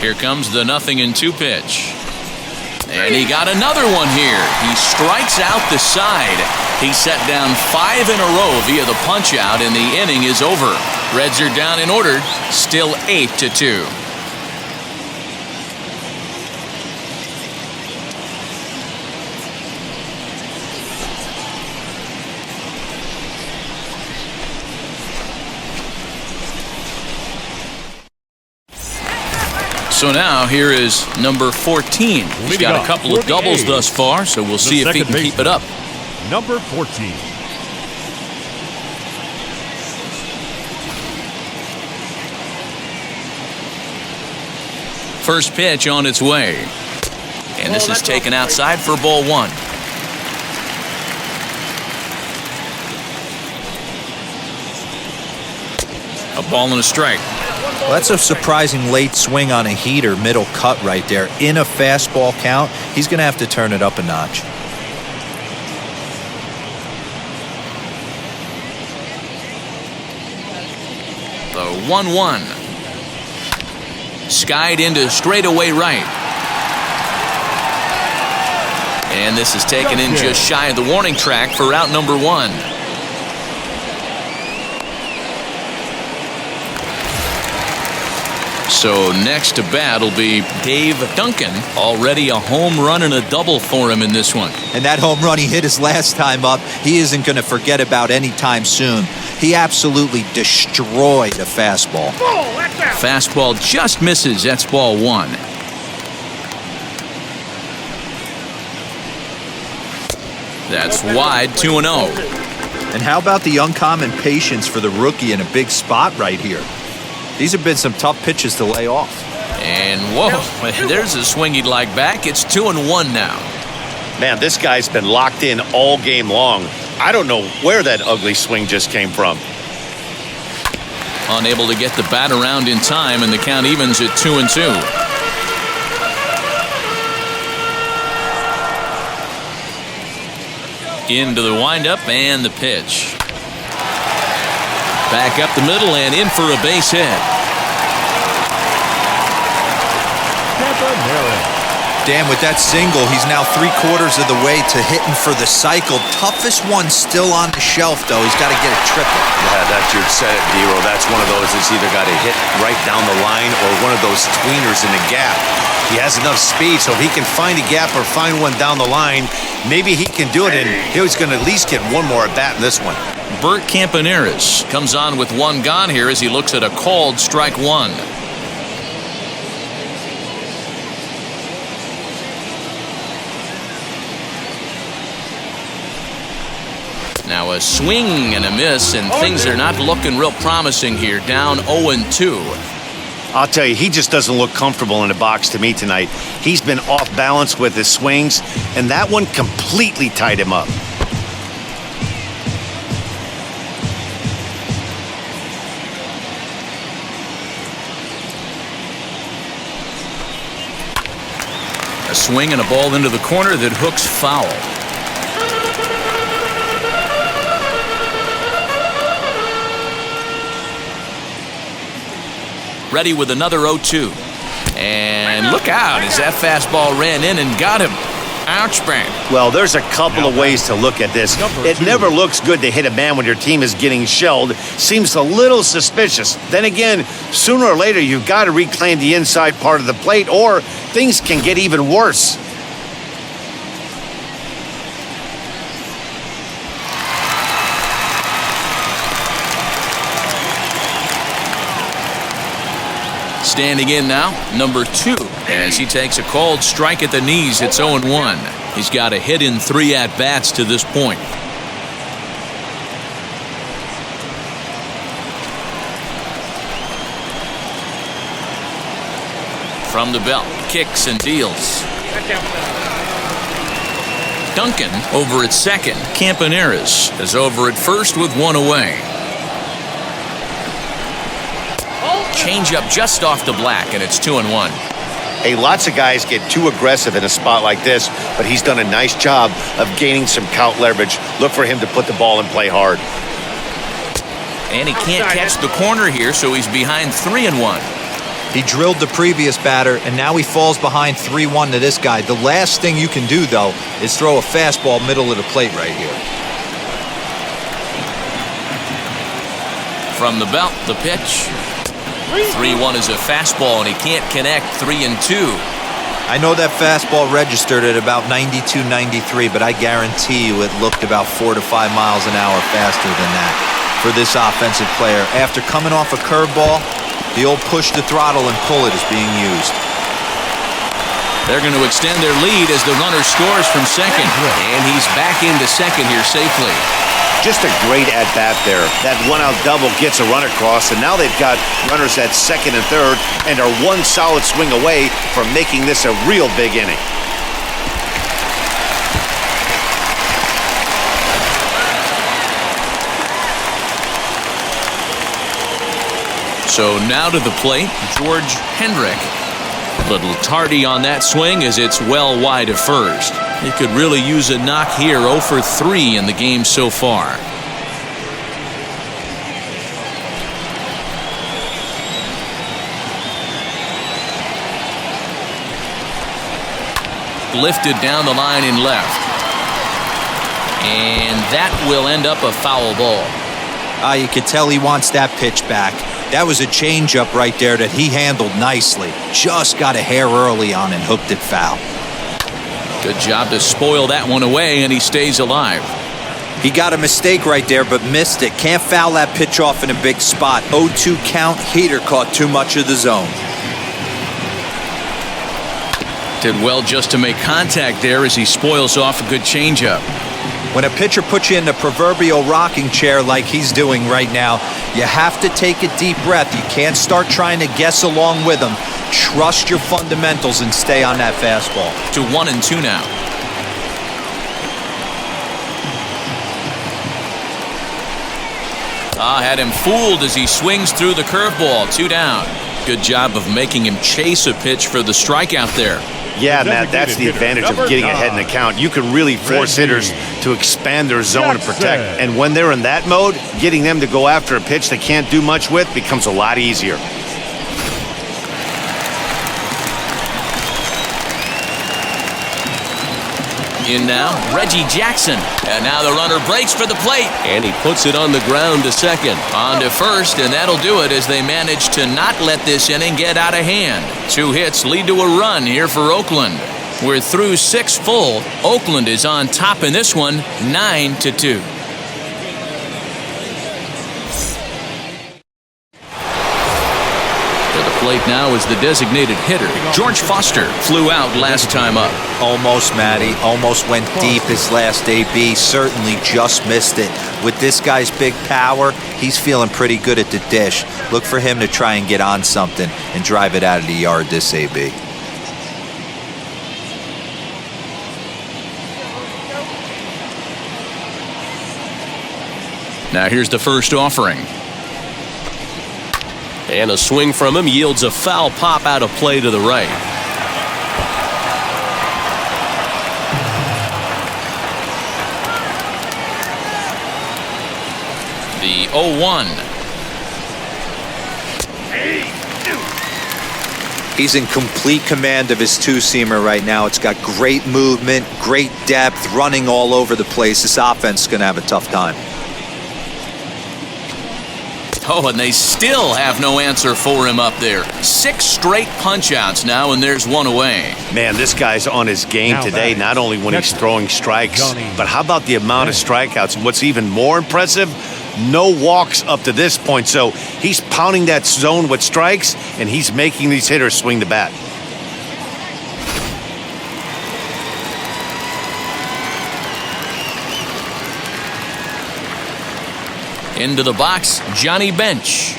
Here comes the 0-2 pitch. And he got another one here. He strikes out the side. He set down 5 in a row via the punch out, and the inning is over. Reds are down in order, still 8-2. So now here is number 14. He's got a couple of doubles thus far, so we'll see if he can keep it up.
Number 14.
First pitch on its way. And this is taken outside for ball 1. A ball and a strike.
Well, that's a surprising late swing on a heater, middle cut right there. In a fastball count, he's going to have to turn it up a notch.
The 1-1. Skied into straightaway right. And this is taken in just shy of the warning track for out number 1. So next to bat will be Dave Duncan. Already a home run and a double for him in this one.
And that home run he hit his last time up, he isn't going to forget about anytime soon. He absolutely destroyed a fastball.
Fastball just misses. That's ball 1. That's wide, 2-0.
And how about the uncommon patience for the rookie in a big spot right here? These have been some tough pitches to lay off.
And whoa, there's a swing he'd like back. It's 2-1 now.
Man, this guy's been locked in all game long. I don't know where that ugly swing just came from.
Unable to get the bat around in time, and the count evens at 2-2. Into the windup and the pitch. Back up the middle and in for a base hit.
Dan, with that single, he's now 3/4 of the way to hitting for the cycle. Toughest one still on the shelf, though. He's got to get a triple.
Yeah, that's your set it, Dero. That's one of those that's either got to hit right down the line or one of those tweeners in the gap. He has enough speed, so if he can find a gap or find one down the line, maybe he can do it, and he's going to at least get one more at bat in this one.
Bert Campaneris comes on with 1 gone here as he looks at a called strike 1. Now a swing and a miss, and things are not looking real promising here. Down 0-2.
I'll tell you, he just doesn't look comfortable in the box to me tonight. He's been off balance with his swings, and that one completely tied him up.
A swing and a ball into the corner that hooks foul. Ready with another 0-2. And look out as that fastball ran in and got him. Ouch, bang.
Well, there's a couple of ways to look at this. It never looks good to hit a man when your team is getting shelled. Seems a little suspicious. Then again, sooner or later, you've got to reclaim the inside part of the plate, or things can get even worse.
Standing in now, number 2, as he takes a called strike at the knees. It's 0-1. He's got a hit in 3 at-bats to this point. From the belt, kicks and deals. Duncan over at second. Campaneris is over at first with 1 away. Changeup just off the black, and it's 2-1.
Hey, lots of guys get too aggressive in a spot like this, but he's done a nice job of gaining some count leverage. Look for him to put the ball and play hard.
And he can't catch the corner here, so he's behind 3-1.
He drilled the previous batter, and now he falls behind 3-1 to this guy. The last thing you can do, though, is throw a fastball middle of the plate right here.
From the belt, the pitch. 3-1 is a fastball, and he can't connect. 3-2.
I know that fastball registered at about 92, 93, but I guarantee you it looked about 4 to 5 miles an hour faster than that for this offensive player. After coming off a curveball, the old push the throttle and pull it is being used.
They're going to extend their lead as the runner scores from second, and he's back into second here safely.
Just a great at-bat there. That one-out double gets a run across, and now they've got runners at second and third and are one solid swing away from making this a real big inning.
So now to the plate, George Hendrick. A little tardy on that swing as it's well wide of first. He could really use a knock here. 0 for 3 in the game so far. Lifted down the line in left. And that will end up a foul ball.
You can tell he wants that pitch back. That was a changeup right there that he handled nicely. Just got a hair early on and hooked it foul.
Good job to spoil that one away, and he stays alive.
He got a mistake right there, but missed it. Can't foul that pitch off in a big spot. 0-2 count. Heater caught too much of the zone.
Did well just to make contact there as he spoils off a good changeup.
When a pitcher puts you in the proverbial rocking chair like he's doing right now, you have to take a deep breath. You can't start trying to guess along with him. Trust your fundamentals and stay on that fastball.
To 1-2 now. Had him fooled as he swings through the curveball. 2 down. Good job of making him chase a pitch for the strikeout there.
Yeah, Matt, that's the advantage of getting ahead in the count. You can really force hitters to expand their zone and protect. And when they're in that mode, getting them to go after a pitch they can't do much with becomes a lot easier.
In now, Reggie Jackson. And now the runner breaks for the plate.
And he puts it on the ground to second.
On to first, and that'll do it as they manage to not let this inning get out of hand. 2 hits lead to a run here for Oakland. We're through 6 full. Oakland is on top in this one, 9-2. Plate now is the designated hitter. George Foster flew out last time up.
Almost, Matty. Almost went deep his last AB. Certainly just missed it. With this guy's big power, he's feeling pretty good at the dish. Look for him to try and get on something and drive it out of the yard this AB.
Now here's the first offering.
And a swing from him yields a foul pop out of play to the right.
The 0-1.
He's in complete command of his two-seamer right now. It's got great movement, great depth, running all over the place. This offense is going to have a tough time.
Oh, and they still have no answer for him up there. 6 straight punch-outs now, and there's one away.
Man, this guy's on his game today, not only when he's throwing strikes, but how about the amount of strikeouts? And what's even more impressive, no walks up to this point. So he's pounding that zone with strikes, and he's making these hitters swing the bat.
Into the box, Johnny Bench.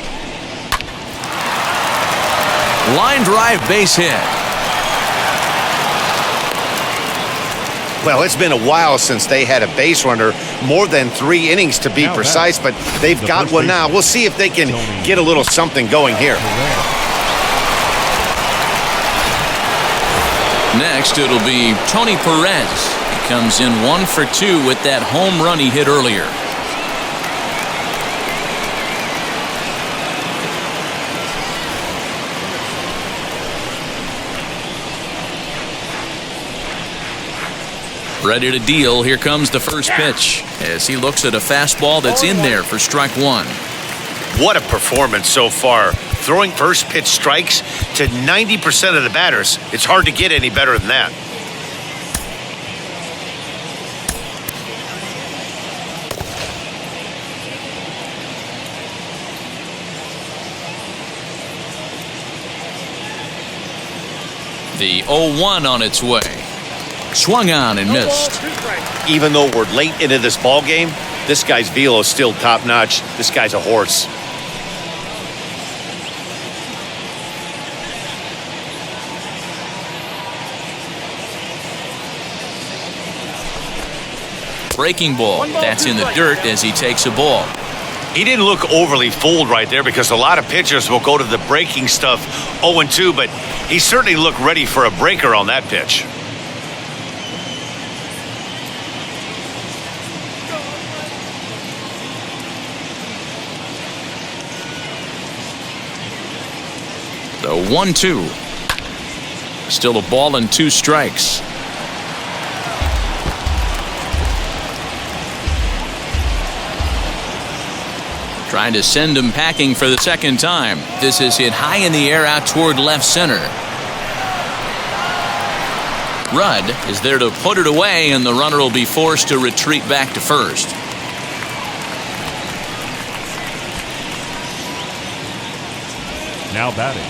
Line drive base hit.
Well, it's been a while since they had a base runner, more than 3 innings to be precise, but they've got one now. We'll see if they can get a little something going here.
Next, it'll be Tony Perez. He comes in 1 for 2 with that home run he hit earlier. Ready to deal. Here comes the first pitch as he looks at a fastball that's in there for strike 1.
What a performance so far. Throwing first pitch strikes to 90% of the batters. It's hard to get any better than that.
The 0-1 on its way. Swung on and missed.
Even though we're late into this ball game, this guy's velo is still top notch. This guy's a horse.
Breaking ball. That's in the dirt as he takes a ball.
He didn't look overly fooled right there because a lot of pitchers will go to the breaking stuff 0-2, but he certainly looked ready for a breaker on that pitch.
The 1-2. Still a ball and 2 strikes. Trying to send him packing for the second time. This is hit high in the air out toward left center. Rudd is there to put it away, and the runner will be forced to retreat back to first.
Now batting,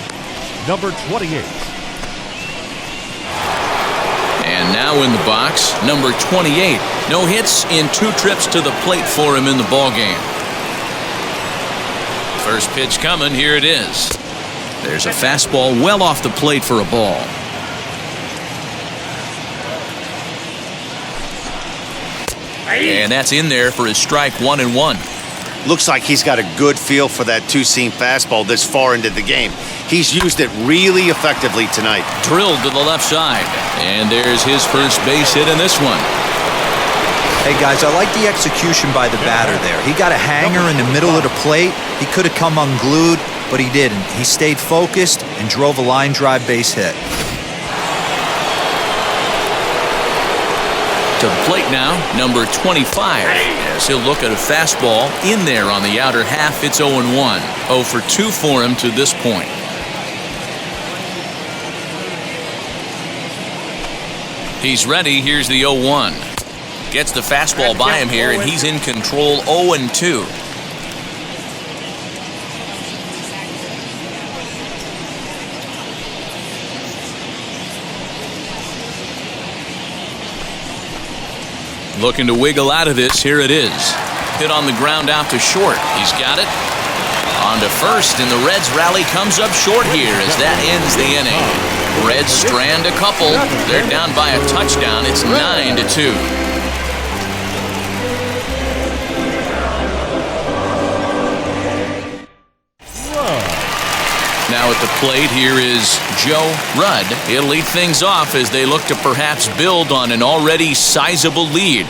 number 28.
And now in the box, number 28. No hits in 2 trips to the plate for him in the ballgame. First pitch coming, here it is. There's a fastball well off the plate for a ball. And that's in there for his strike 1-1.
Looks like he's got a good feel for that two-seam fastball this far into the game. He's used it really effectively tonight.
Drilled to the left side. And there's his first base hit in this one.
Hey, guys, I like the execution by the batter there. He got a hanger in the middle of the plate. He could have come unglued, but he didn't. He stayed focused and drove a line drive base hit.
To the plate now, number 25. As he'll look at a fastball in there on the outer half. It's 0-1. 0 for 2 for him to this point. He's ready. Here's the 0-1. Gets the fastball by him here, and he's in control. 0-2. Looking to wiggle out of this. Here it is. Hit on the ground out to short. He's got it. On to first, and the Reds rally comes up short here as that ends the inning. Reds strand a couple. They're down by a touchdown. It's 9-2. Now at the plate, here is Joe Rudd. He'll lead things off as they look to perhaps build on an already sizable lead.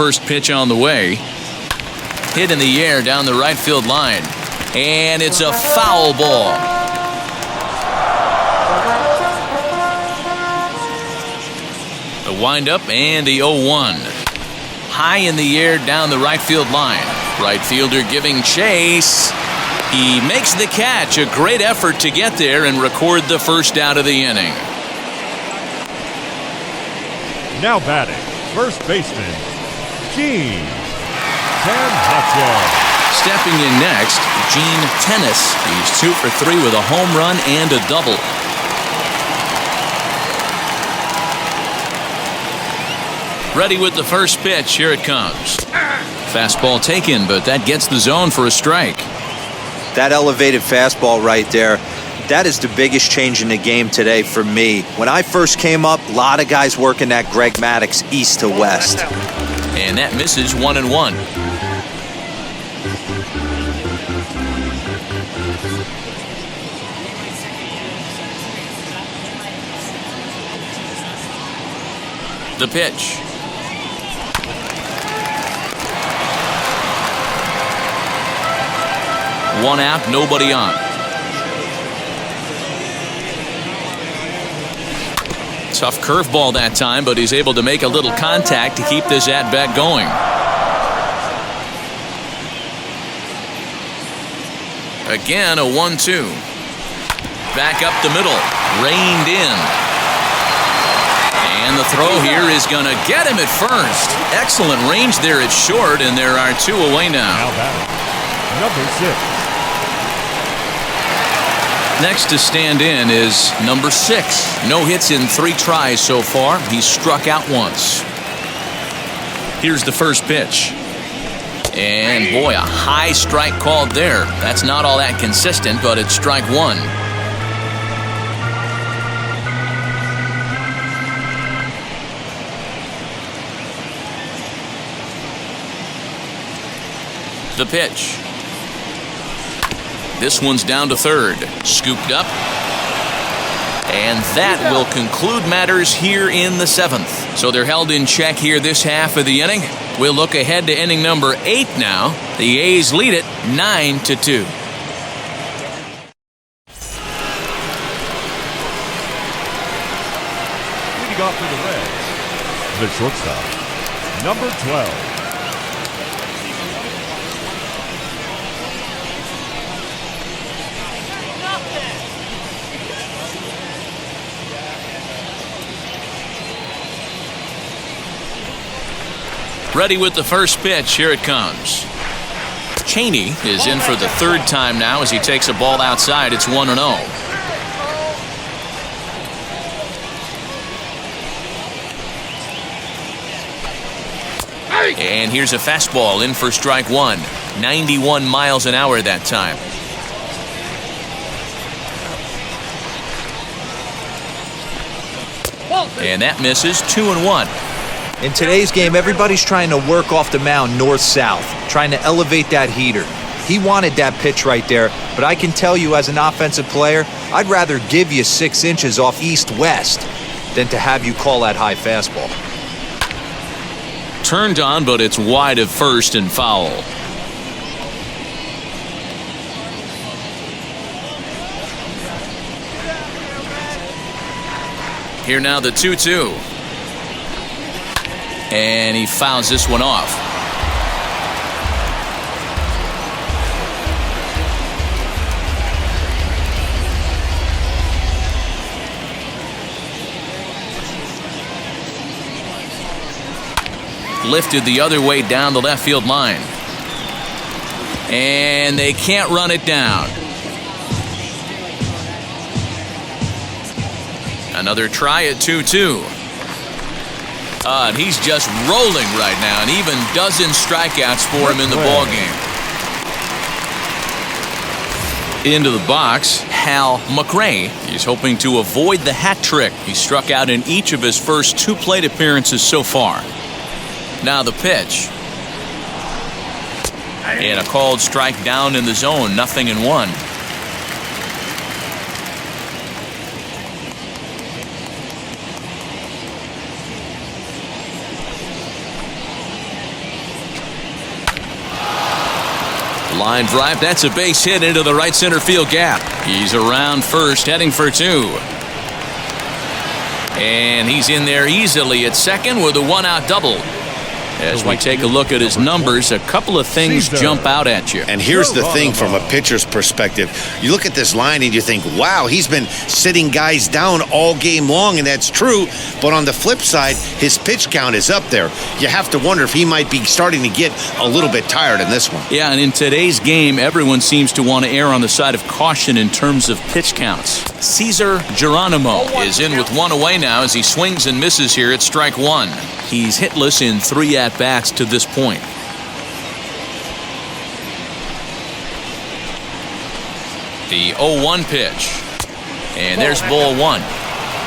first pitch on the way. Hit in the air down the right field line. And it's a foul ball. The windup and the 0-1. High in the air down the right field line. Right fielder giving chase. He makes the catch. A great effort to get there and record the first out of the inning.
Now batting, first baseman, Gene Tennis.
Stepping in next, Gene Tennis. He's 2 for 3 with a home run and a double. Ready with the first pitch. Here it comes. Fastball taken, but that gets the zone for a strike.
That elevated fastball right there, that is the biggest change in the game today for me. When I first came up, a lot of guys working that Greg Maddux east to west.
And that misses 1-1. The pitch. One out, nobody on. Tough curveball that time, but he's able to make a little contact to keep this at-bat going. Again, a 1-2. Back up the middle. Reined in. And the throw here is going to get him at first. Excellent range there at short, and there are 2 away now.
Now batting, number 6.
Next to stand in is number 6. No hits in 3 tries so far. He's struck out once. Here's the first pitch. And boy, a high strike called there. That's not all that consistent, but it's strike 1. The pitch. This one's down to third. Scooped up. And that will conclude matters here in the 7th. So they're held in check here this half of the inning. We'll look ahead to inning number 8 now. The A's lead it 9-2.
Leading off for the Reds, the shortstop, number 12.
Ready with the first pitch. Here it comes. Cheney is in for the 3rd time now as he takes a ball outside. It's 1-0. And here's a fastball in for strike 1. 91 miles an hour that time. And that misses 2-1.
In today's game, everybody's trying to work off the mound north-south, trying to elevate that heater. He wanted that pitch right there, but I can tell you as an offensive player, I'd rather give you 6 inches off east-west than to have you call that high fastball.
Turned on, but it's wide of first and foul. Here now the 2-2. And he fouls this one off. Lifted the other way down the left field line. And they can't run it down. Another try at 2-2. And he's just rolling right now, and even dozen strikeouts for him in the ballgame. Into the box, Hal Mcrae. He's hoping to avoid the hat trick. He struck out in each of his first 2 plate appearances so far. Now the pitch. And a called strike down in the zone, 0-1. Line drive, that's a base hit into the right center field gap. He's around first, heading for 2. And he's in there easily at second with a 1-out double. As we take a look at his numbers, a couple of things jump out at you.
And here's the thing from a pitcher's perspective. You look at this line and you think, wow, he's been sitting guys down all game long, and that's true. But on the flip side, his pitch count is up there. You have to wonder if he might be starting to get a little bit tired in this one.
Yeah, and in today's game, everyone seems to want to err on the side of caution in terms of pitch counts. Cesar Geronimo is in with 1 away now as he swings and misses here at strike 1. He's hitless in 3 at-bats to this point. The 0-1 pitch. And there's ball 1.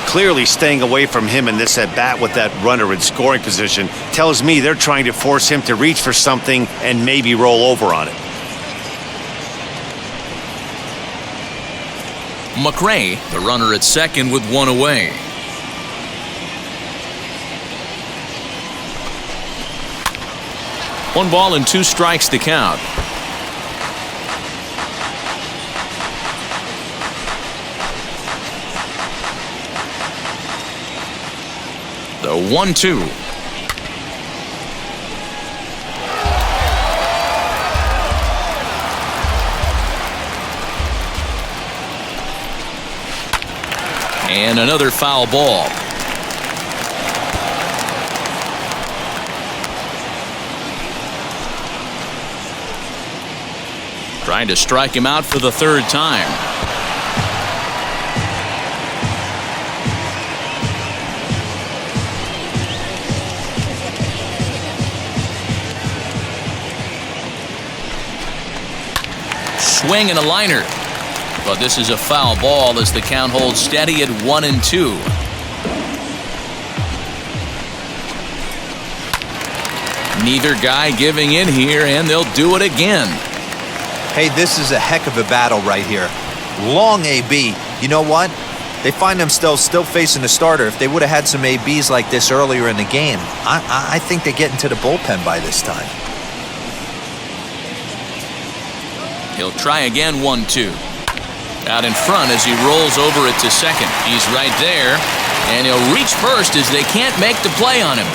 Clearly staying away from him in this at-bat with that runner in scoring position tells me they're trying to force him to reach for something and maybe roll over on it.
Mcrae, the runner at second with 1 away. One ball and 2 strikes to count. The 1-2. And another foul ball. Trying to strike him out for the 3rd time. Swing and a liner. But this is a foul ball as the count holds steady at 1-2. Neither guy giving in here, and they'll do it again.
Hey, this is a heck of a battle right here. Long AB. You know what? They find themselves still facing the starter. If they would have had some ABs like this earlier in the game, I think they get into the bullpen by this time.
He'll try again, 1-2. Out in front as he rolls over it to second. He's right there, and he'll reach first as they can't make the play on him.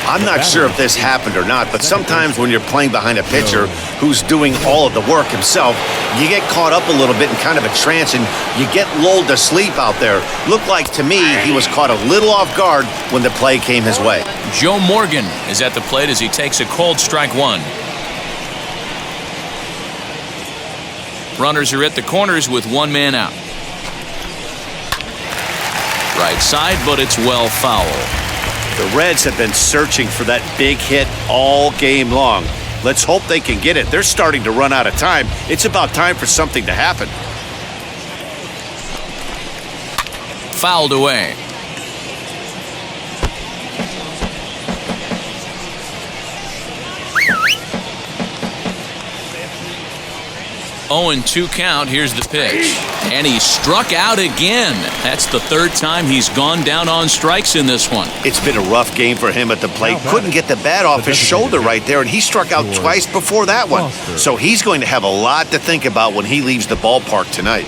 I'm not sure if this happened or not, but sometimes when you're playing behind a pitcher who's doing all of the work himself, you get caught up a little bit in kind of a trance and you get lulled to sleep out there. Looked like to me he was caught a little off guard when the play came his way.
Joe Morgan is at the plate as he takes a cold strike 1. Runners are at the corners with 1 man out. Right side, but it's well foul.
The Reds have been searching for that big hit all game long. Let's hope they can get it. They're starting to run out of time. It's about time for something to happen.
Fouled away. Oh, and 2 count. Here's the pitch. And he struck out again. That's the 3rd time he's gone down on strikes in this one.
It's been a rough game for him at the plate. Couldn't get the bat off his shoulder right there, and he struck out twice before that one. So he's going to have a lot to think about when he leaves the ballpark tonight.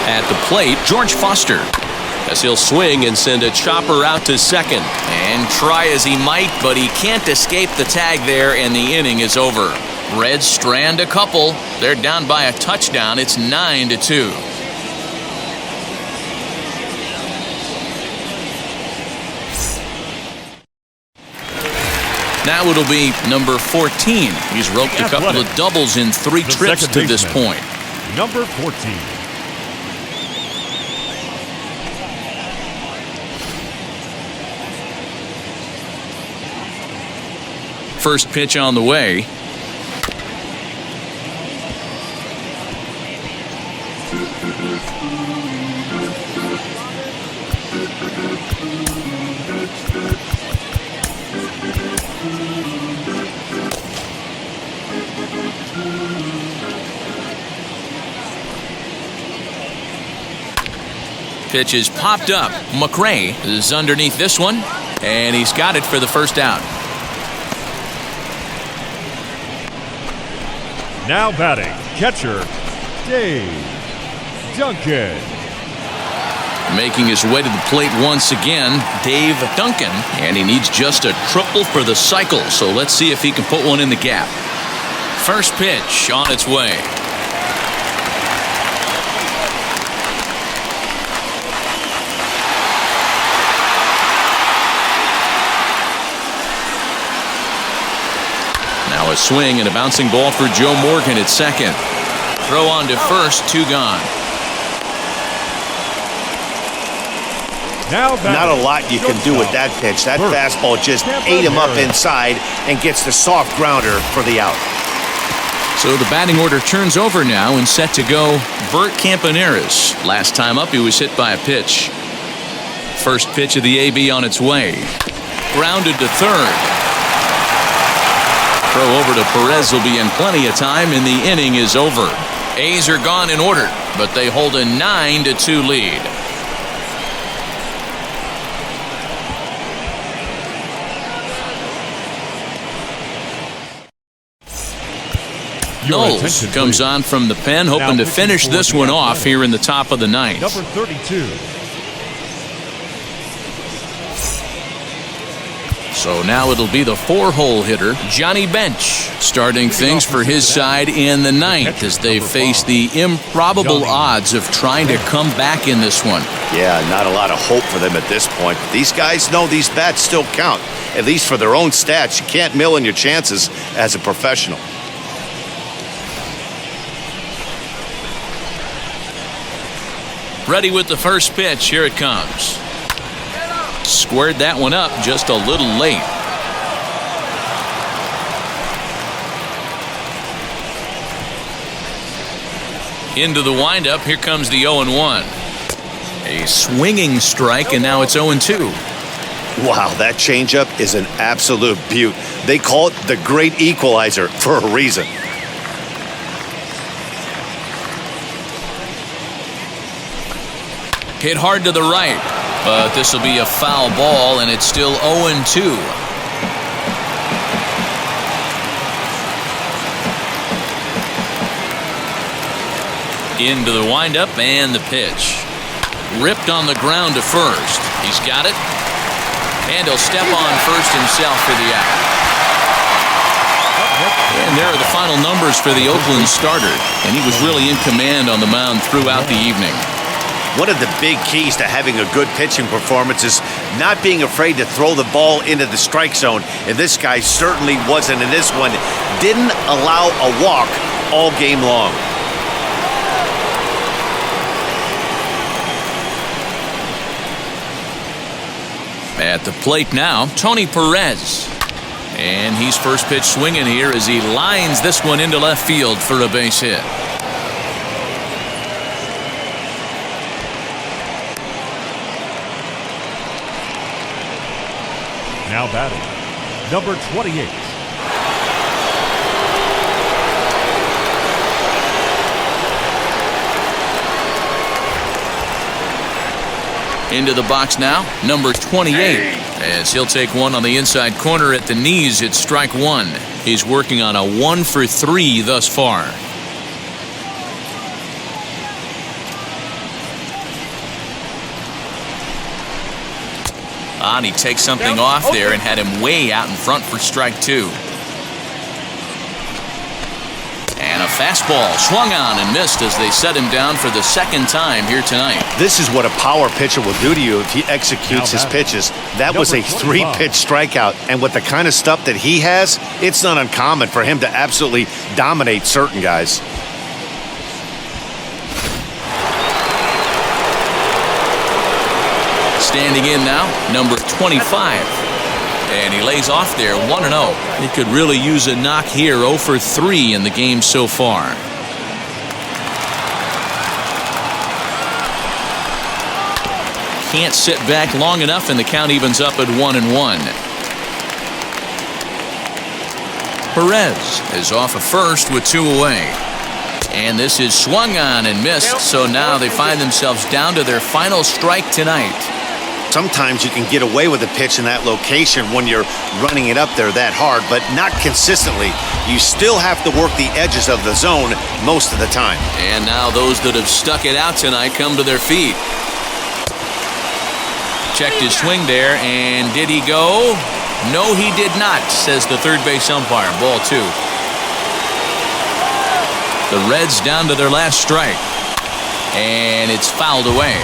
At the plate, George Foster. As he'll swing and send a chopper out to second. And try as he might, but he can't escape the tag there, and the inning is over. Reds strand a couple. They're down by a touchdown. It's 9-2. Now it'll be number 14. He's roped a couple of doubles in 3 trips to this point.
Number 14.
First pitch on the way. Pitch is popped up. Mcrae is underneath this one. And he's got it for the first out.
Now batting, catcher, Dave Duncan.
Making his way to the plate once again, Dave Duncan. And he needs just a triple for the cycle, so let's see if he can put one in the gap. First pitch on its way. Now a swing and a bouncing ball for Joe Morgan at second. Throw on to first, 2 gone.
Now
not a lot you can do with that pitch. That fastball just ate him up inside and gets the soft grounder for the out.
So the batting order turns over now and set to go Bert Campaneris. Last time up he was hit by a pitch. First pitch of the AB on its way. Grounded to third. Throw over to Perez will be in plenty of time and the inning is over. A's are gone in order, but they hold a 9-2 lead. Knowles comes on from the pen, hoping to finish this one off here in the top of the ninth.
Number 32.
So now it'll be the 4-hole hitter, Johnny Bench, starting things for his side in the ninth as they face the improbable odds of trying to come back in this one.
Yeah, not a lot of hope for them at this point. But these guys know these bats still count, at least for their own stats. You can't mill in your chances as a professional.
Ready with the first pitch. Here it comes. Squared that one up just a little late. Into the windup. Here comes the 0-1. A swinging strike, and now it's 0-2.
Wow, that changeup is an absolute beaut. They call it the great equalizer for a reason.
Hit hard to the right, but this will be a foul ball, and it's still 0-2. Into the windup and the pitch. Ripped on the ground to first. He's got it. And he'll step on first himself for the out. And there are the final numbers for the Oakland starter. And he was really in command on the mound throughout the evening.
One of the big keys to having a good pitching performance is not being afraid to throw the ball into the strike zone. And this guy certainly wasn't in this one. Didn't allow a walk all game long.
At the plate now, Tony Perez. And he's first pitch swinging here as he lines this one into left field for a base hit.
Now batting, number 28.
Into the box now, number 28. As he'll take one on the inside corner at the knees, it's strike one. He's working on a 1 for 3 thus far. And he takes something off there and had him way out in front for strike 2. And a fastball swung on and missed as they set him down for the second time here tonight.
This is what a power pitcher will do to you if he executes his pitches. That was a 3-pitch strikeout, and with the kind of stuff that he has, it's not uncommon for him to absolutely dominate certain guys.
Standing in now, number 25. And he lays off there, 1-0. He could really use a knock here, 0 for 3 in the game so far. Can't sit back long enough, and the count evens up at 1-1. Perez is off of first with 2 away. And this is swung on and missed, so now they find themselves down to their final strike tonight.
Sometimes you can get away with a pitch in that location when you're running it up there that hard, but not consistently. You still have to work the edges of the zone most of the time.
And now those that have stuck it out tonight come to their feet. Checked his swing there, and did he go? No, he did not, says the third base umpire. Ball 2. The Reds down to their last strike, and it's fouled away.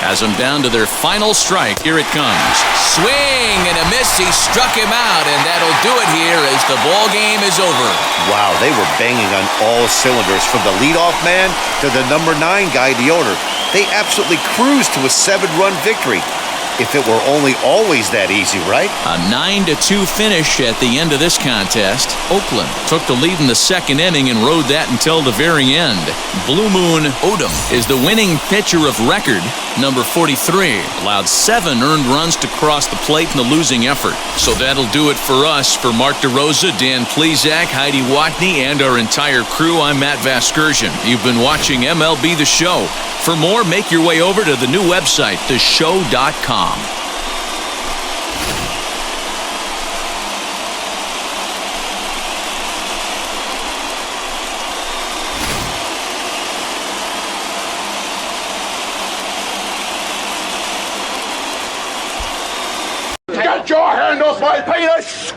Has them down to their final strike. Here it comes. Swing and a miss. He struck him out, and that'll do it here as the ball game is over.
Wow, they were banging on all cylinders, from the leadoff man to the number 9 guy, the owner. They absolutely cruised to a 7-run victory. If it were only always that easy, right?
A 9-2 finish at the end of this contest. Oakland took the lead in the second inning and rode that until the very end. Blue Moon Odom is the winning pitcher of record, number 43. Allowed 7 earned runs to cross the plate in the losing effort. So that'll do it for us. For Mark DeRosa, Dan Plezak, Heidi Watney, and our entire crew, I'm Matt Vasgersian. You've been watching MLB The Show. For more, make your way over to the new website, theshow.com.
Get your hand off my penis!